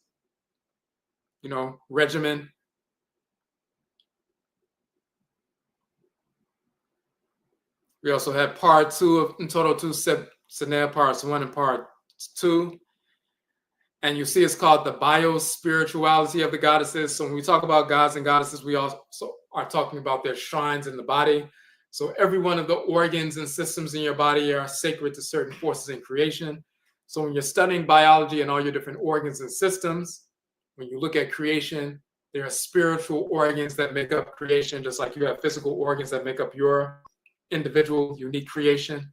regimen. We also had part 2 of, in total, 2 Seneh, parts 1 and part 2. And you see it's called the biospirituality of the goddesses. So when we talk about gods and goddesses, we also are talking about their shrines in the body. So every one of the organs and systems in your body are sacred to certain forces in creation. So when you're studying biology and all your different organs and systems, when you look at creation, there are spiritual organs that make up creation, just like you have physical organs that make up your individual unique creation.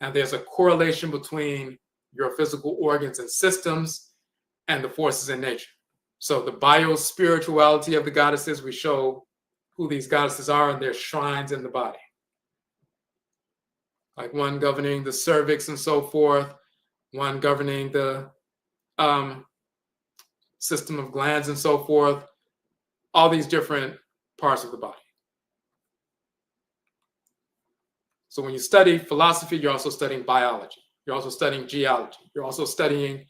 And there's a correlation between your physical organs and systems and the forces in nature. So the biospirituality of the goddesses, we show who these goddesses are and their shrines in the body. like one governing the cervix and so forth, one governing the system of glands and so forth, all these different parts of the body. So when you study philosophy, you're also studying biology. You're also studying geology. You're also studying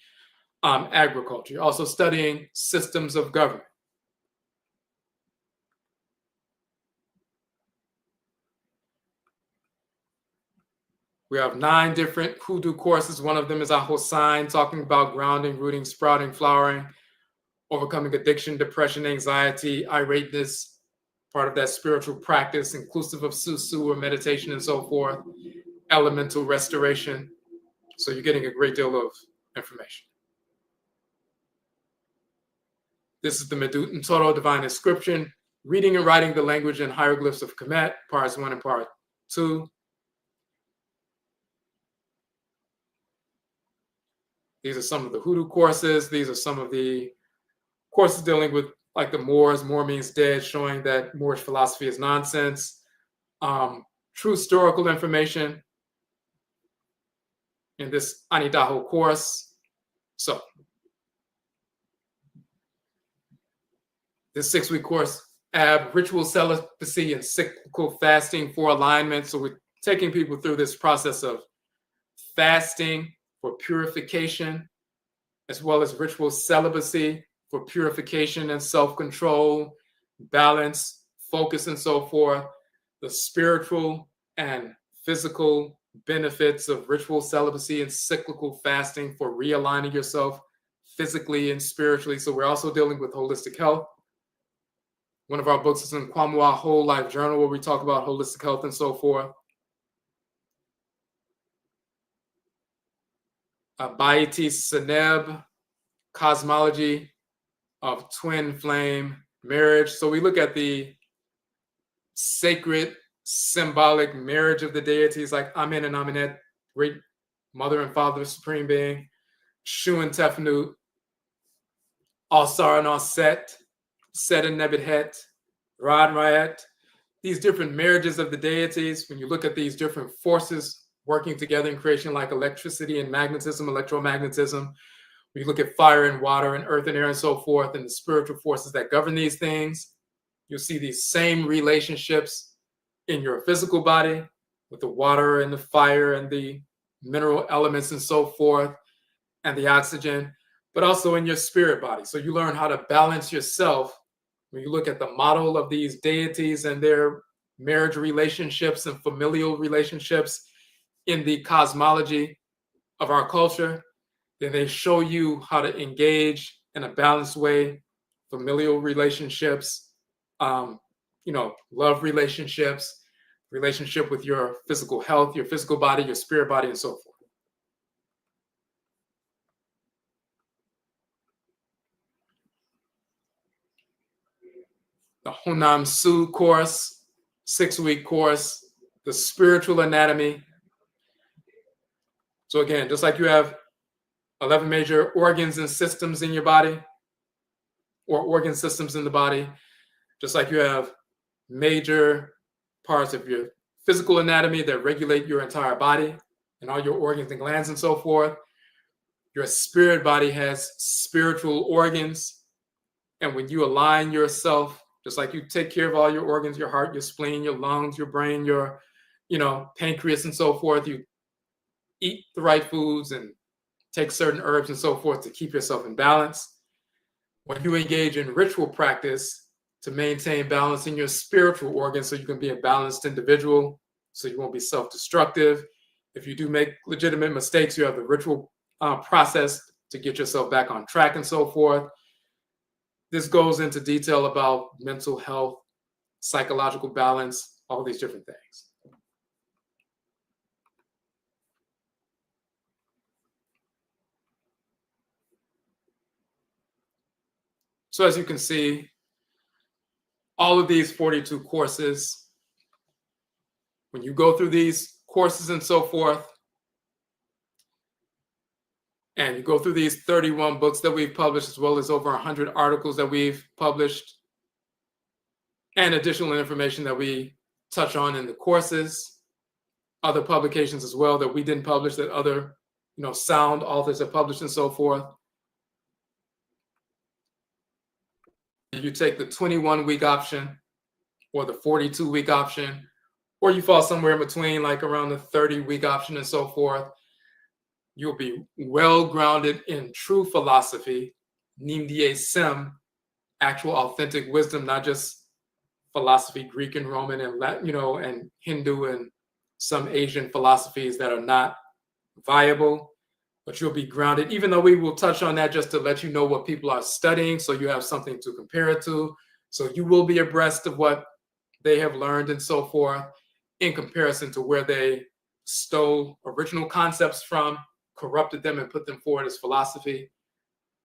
agriculture. You're also studying systems of government. We have 9 different hoodoo courses. One of them is Aho Sign, talking about grounding, rooting, sprouting, flowering, overcoming addiction, depression, anxiety, irateness, part of that spiritual practice, inclusive of susu or meditation and so forth, elemental restoration. So you're getting a great deal of information. This is the Medut and Toro Divine Inscription, reading and writing the language and hieroglyphs of Kemet, parts 1 and part 2. These are some of the hoodoo courses. These are some of the courses dealing with like the Moors. Moor means dead, showing that Moorish philosophy is nonsense. True historical information in this Anidaho course. So this 6-week course, ritual celibacy and cyclical fasting for alignment. So we're taking people through this process of fasting for purification, as well as ritual celibacy for purification and self-control, balance, focus, and so forth. The spiritual and physical benefits of ritual celibacy and cyclical fasting for realigning yourself physically and spiritually. So we're also dealing with holistic health. One of our books is Nkwamua Whole Life Journal, where we talk about holistic health and so forth. Baiti Seneb, cosmology of twin flame marriage. So we look at the sacred, symbolic marriage of the deities like Amen and Amenet, great mother and father, supreme being, Shu and Tefnut, Alsar and Alset, Set and Nebethet, Ra and Ra'et. These different marriages of the deities, when you look at these different forces working together in creation like electricity and magnetism, electromagnetism, when you look at fire and water and earth and air and so forth, and the spiritual forces that govern these things, you'll see these same relationships in your physical body with the water and the fire and the mineral elements and so forth, and the oxygen, but also in your spirit body. So you learn how to balance yourself when you look at the model of these deities and their marriage relationships and familial relationships in the cosmology of our culture. Then they show you how to engage in a balanced way, familial relationships, love relationships, relationship with your physical health, your physical body, your spirit body, and so forth. The Honam Su course, 6-week course, the spiritual anatomy. So again, just like you have 11 major organs and systems in your body, or organ systems in the body, just like you have major parts of your physical anatomy that regulate your entire body and all your organs and glands and so forth. Your spirit body has spiritual organs. And when you align yourself, just like you take care of all your organs, your heart, your spleen, your lungs, your brain, your, pancreas and so forth, you eat the right foods and take certain herbs and so forth to keep yourself in balance. When you engage in ritual practice to maintain balance in your spiritual organs so you can be a balanced individual, so you won't be self-destructive. If you do make legitimate mistakes, you have the ritual process to get yourself back on track and so forth. This goes into detail about mental health, psychological balance, all these different things. So as you can see, all of these 42 courses, when you go through these courses and so forth, and you go through these 31 books that we've published, as well as over 100 articles that we've published, and additional information that we touch on in the courses, other publications as well that we didn't publish, that other, sound authors have published and so forth. You take the 21-week option or the 42-week option, or you fall somewhere in between, like around the 30-week option and so forth. You'll be well grounded in true philosophy, NIMDEESEM, actual authentic wisdom, not just philosophy, Greek and Roman and Latin, and Hindu and some Asian philosophies that are not viable, but you'll be grounded, even though we will touch on that just to let you know what people are studying, so you have something to compare it to. So you will be abreast of what they have learned and so forth in comparison to where they stole original concepts from, corrupted them, and put them forward as philosophy.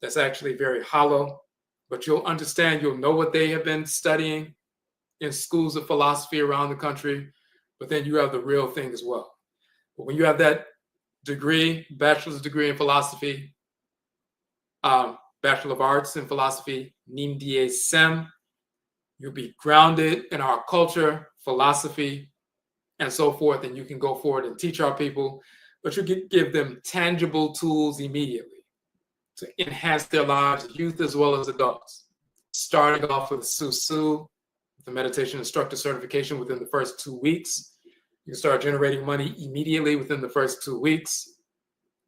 That's actually very hollow, but you'll understand, you'll know what they have been studying in schools of philosophy around the country, but then you have the real thing as well. But when you have that degree, bachelor's degree in philosophy, Bachelor of Arts in philosophy, NIMDEESEM, you'll be grounded in our culture, philosophy, and so forth, and you can go forward and teach our people, but you can give them tangible tools immediately to enhance their lives, youth as well as adults. Starting off with SUSU, the meditation instructor certification within the first 2 weeks. You can start generating money immediately within the first 2 weeks.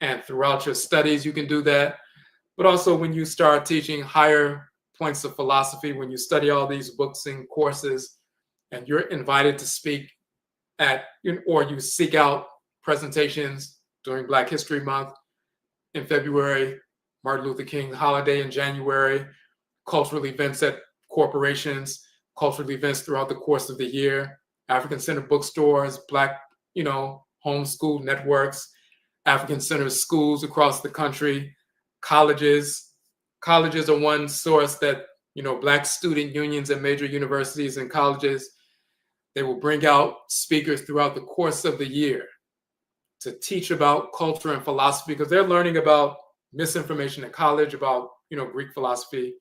And throughout your studies, you can do that. But also when you start teaching higher points of philosophy, when you study all these books and courses, and you're invited to speak at, or you seek out presentations during Black History Month in February, Martin Luther King holiday in January, cultural events at corporations, cultural events throughout the course of the year, African-centered bookstores, Black, homeschool networks, African-centered schools across the country, colleges. Colleges are one source that, Black student unions at major universities and colleges, they will bring out speakers throughout the course of the year to teach about culture and philosophy, because they're learning about misinformation in college about, Greek philosophy,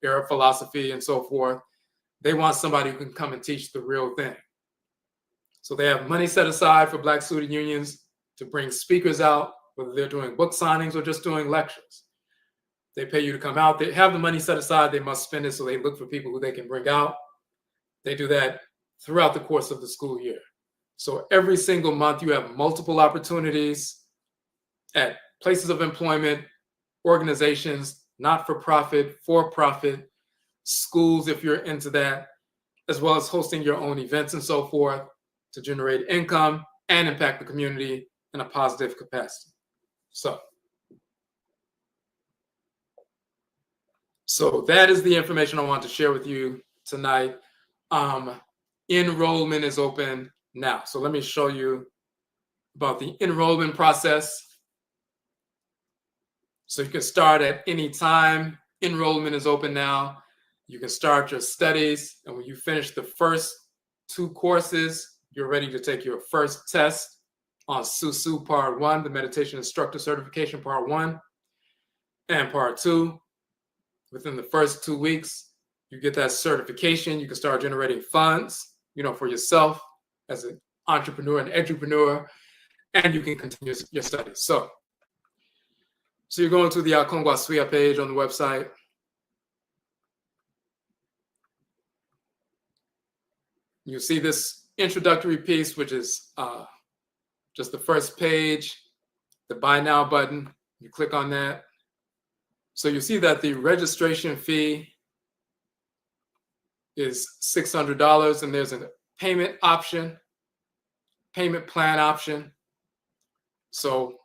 Arab philosophy, and so forth. They want somebody who can come and teach the real thing. So they have money set aside for Black student unions to bring speakers out, whether they're doing book signings or just doing lectures. They pay you to come out. They have the money set aside. They must spend it, so they look for people who they can bring out. They do that throughout the course of the school year. So every single month, you have multiple opportunities at places of employment, organizations, not-for-profit, for-profit, schools, if you're into that, as well as hosting your own events and so forth to generate income and impact the community in a positive capacity. So that is the information I want to share with you tonight. Enrollment is open now. So let me show you about the enrollment process. So you can start at any time. Enrollment is open now. You can start your studies, and when you finish the first 2 courses, you're ready to take your first test on SUSU Part 1, the Meditation Instructor Certification Part 1, and Part 2. Within the first 2 weeks, you get that certification. You can start generating funds, for yourself as an entrepreneur and edupreneur, and you can continue your studies. So you're going to the AKONGUASUA page on the website. You see this introductory piece, which is just the first page, the Buy Now button. You click on that. So you see that the registration fee is $600, and there's a payment option, payment plan option. So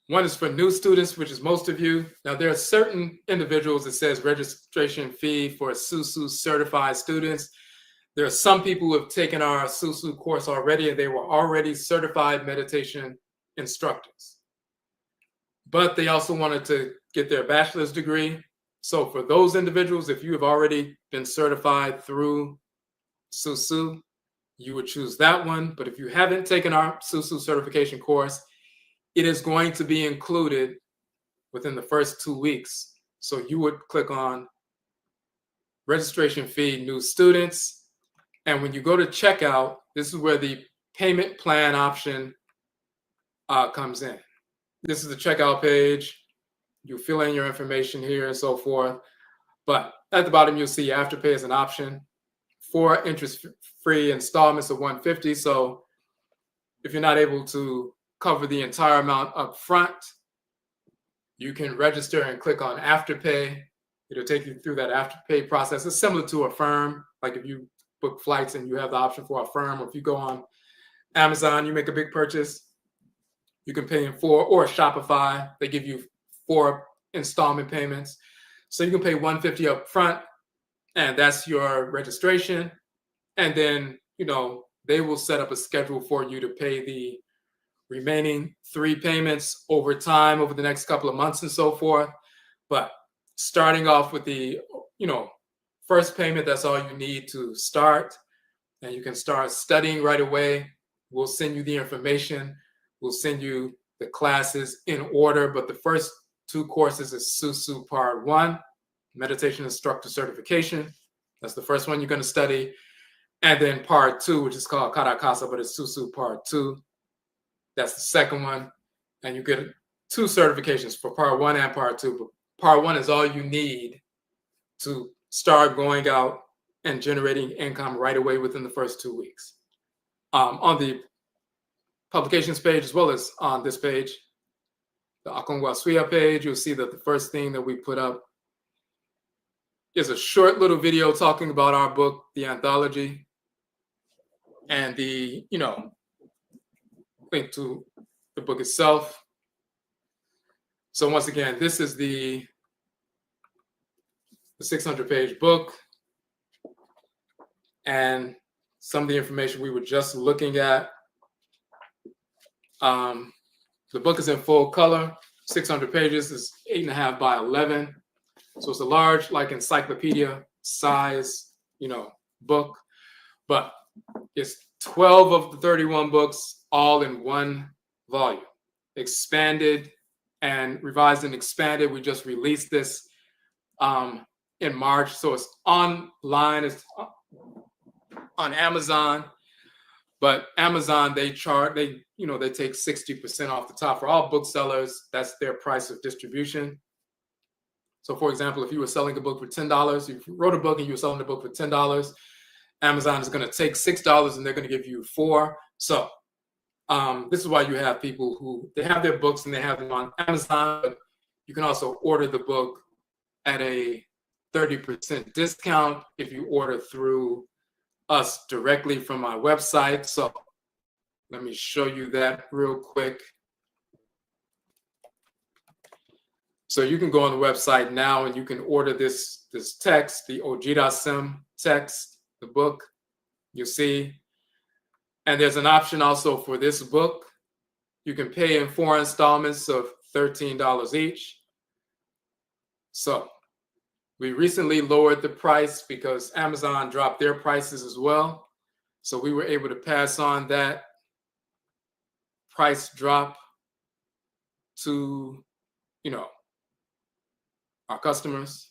one is for new students, which is most of you. Now, there are certain individuals that says registration fee for SUSU certified students. There are some people who have taken our SUSU course already, and they were already certified meditation instructors. But they also wanted to get their bachelor's degree. So for those individuals, if you have already been certified through SUSU, you would choose that one. But if you haven't taken our SUSU certification course, it is going to be included within the first 2 weeks. So you would click on registration fee, new students. And when you go to checkout, this is where the payment plan option comes in. This is the checkout page. You fill in your information here and so forth. But at the bottom, you'll see Afterpay as an option. 4 interest-free installments of $150. So if you're not able to cover the entire amount up front, you can register and click on Afterpay. It'll take you through that Afterpay process. It's similar to Affirm. Like if you book flights and you have the option for Affirm, or if you go on Amazon, you make a big purchase, you can pay in 4, or Shopify, they give you 4 installment payments. So you can pay $150 up front, and that's your registration. And then, they will set up a schedule for you to pay the remaining 3 payments over time, over the next couple of months and so forth. But starting off with the, first payment, that's all you need to start. And you can start studying right away. We'll send you the information. We'll send you the classes in order. But the first 2 courses is Susu Part 1, Meditation Instructor Certification. That's the first one you're going to study. And then Part 2, which is called Karakasa, but it's Susu Part 2. That's the second one. And you get 2 certifications for Part 1 and Part 2. But Part 1 is all you need to start going out and generating income right away within the first 2 weeks. On the publications page, as well as on this page, the AKONGUASUA page, you'll see that the first thing that we put up is a short little video talking about our book, The Anthology, and the, link to the book itself. So once again, this is the 600-page book, and some of the information we were just looking at. The book is in full color, 600 pages, is 8.5 by 11. So it's a large, like encyclopedia size, book, but it's 12 of the 31 books all in one volume, expanded and revised and expanded. We just released this in March. So it's online, it's on Amazon, but Amazon, they take 60% off the top for all booksellers. That's their price of distribution. So for example, if you were selling a book for $10, if you wrote a book and you were selling the book for $10, Amazon is going to take $6 and they're going to give you $4. So this is why you have people who, they have their books and they have them on Amazon, but you can also order the book at a 30% discount if you order through us directly from our website. So let me show you that real quick. So you can go on the website now and you can order this text, the NIMDEESEM text, the book, you'll see. And there's an option also for this book. You can pay in 4 installments of $13 each. So we recently lowered the price because Amazon dropped their prices as well. So we were able to pass on that price drop to, our customers.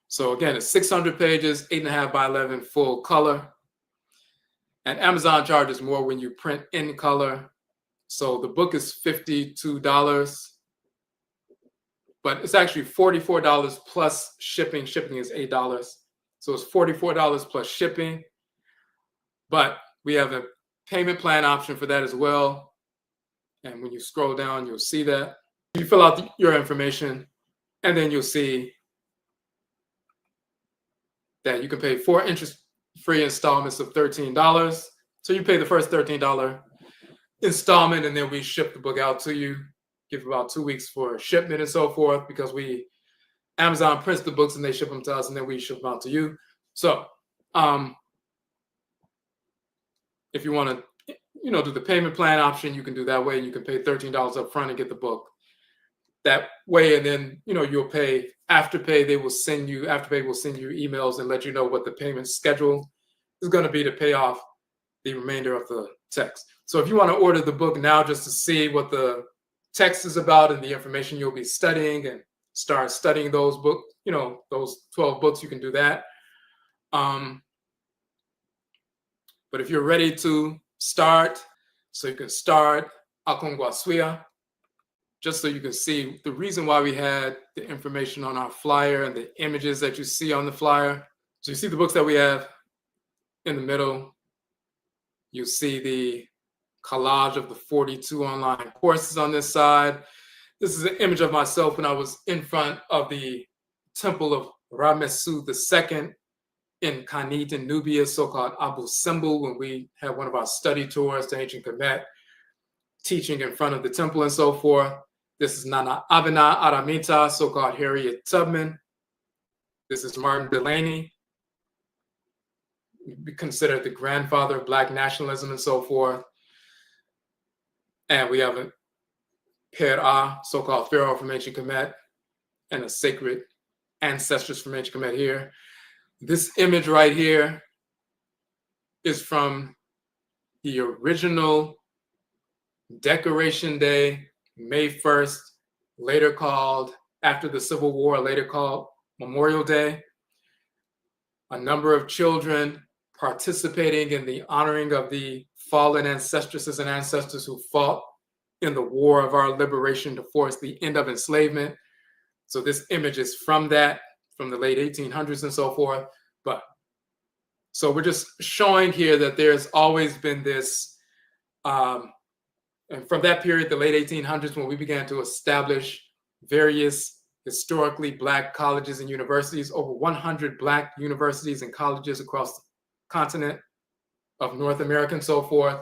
So again, it's 600 pages, 8.5 by 11 full color. And Amazon charges more when you print in color. So the book is $52, but it's actually $44 plus shipping. Shipping is $8. So it's $44 plus shipping. But we have a payment plan option for that as well. And when you scroll down, you'll see that. You fill out your information, and then you'll see that you can pay 4 interest-free installments of $13. So you pay the first $13 installment, and then we ship the book out to you. Give about 2 weeks for shipment and so forth, because Amazon prints the books and they ship them to us, and then we ship them out to you. So if you want to, do the payment plan option, you can do that way. You can pay $13 up front and get the book that way, and then you'll pay Afterpay. Afterpay will send you emails and let you know what the payment schedule is going to be to pay off the remainder of the text. So if you want to order the book now just to see what the text is about and the information you'll be studying, and start studying those books, those 12 books, you can do that. But if you're ready to start. So you can start AKONGUASUA, just so you can see the reason why we had the information on our flyer and the images that you see on the flyer. So you see the books that we have in the middle. You see the collage of the 42 online courses on this side. This is an image of myself when I was in front of the temple of Ramesu II in Kanit in Nubia, so-called Abu Simbel, when we had one of our study tours to ancient Kemet, teaching in front of the temple and so forth. This is Nana Abena Aramita, so-called Harriet Tubman. This is Martin Delany, considered the grandfather of Black nationalism and so forth. And we have a Pera, so-called pharaoh from ancient Kemet, and a sacred ancestors from ancient Kemet here. This image right here is from the original Decoration Day, May 1st, later called, after the Civil War, later called Memorial Day. A number of children participating in the honoring of the fallen ancestresses and ancestors who fought in the war of our liberation to force the end of enslavement. So this image is from that, from the late 1800s and so forth. But so we're just showing here that there's always been this, and from that period, the late 1800s, when we began to establish various historically Black colleges and universities, over 100 Black universities and colleges across the continent of North America and so forth.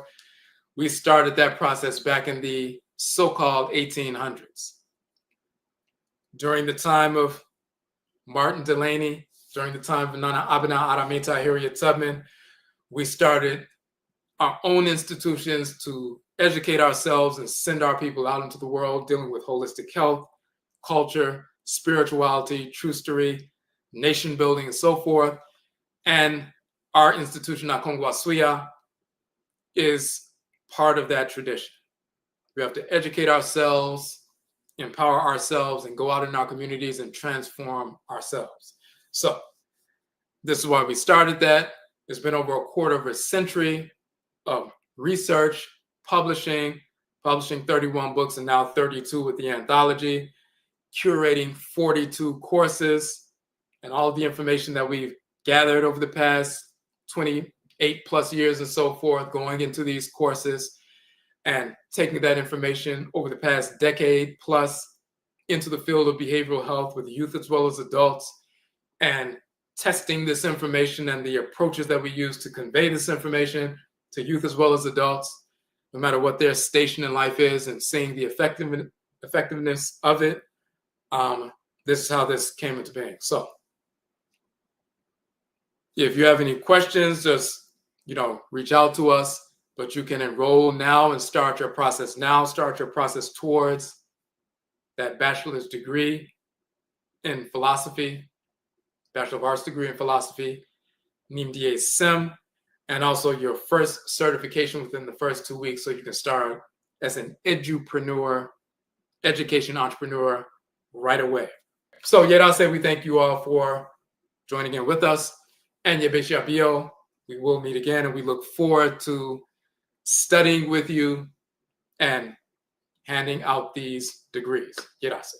We started that process back in the so-called 1800s. During the time of Martin Delany, during the time of Nana Abena Aramita Harriet Tubman, we started our own institutions to educate ourselves and send our people out into the world dealing with holistic health, culture, spirituality, trustery, nation building, and so forth. And our institution, AKONGUASUA, is part of that tradition. We have to educate ourselves, empower ourselves, and go out in our communities and transform ourselves. So this is why we started that. It's been over a quarter of a century of research, publishing 31 books and now 32 with the anthology, curating 42 courses, and all the information that we've gathered over the past 28 plus years and so forth, going into these courses and taking that information over the past decade plus into the field of behavioral health with youth as well as adults, and testing this information and the approaches that we use to convey this information to youth as well as adults, no matter what their station in life is, and seeing the effectiveness of it. This is how this came into being. So if you have any questions, just reach out to us, but you can enroll now and start your process now. Start your process towards that bachelor's degree in philosophy, Bachelor of Arts degree in philosophy, NIMDEESEM, and also your first certification within the first 2 weeks, so you can start as an edupreneur, education entrepreneur right away. So yet I'll say we thank you all for joining in with us. And Yebeshabio, we will meet again, and we look forward to studying with you and handing out these degrees. Yerase.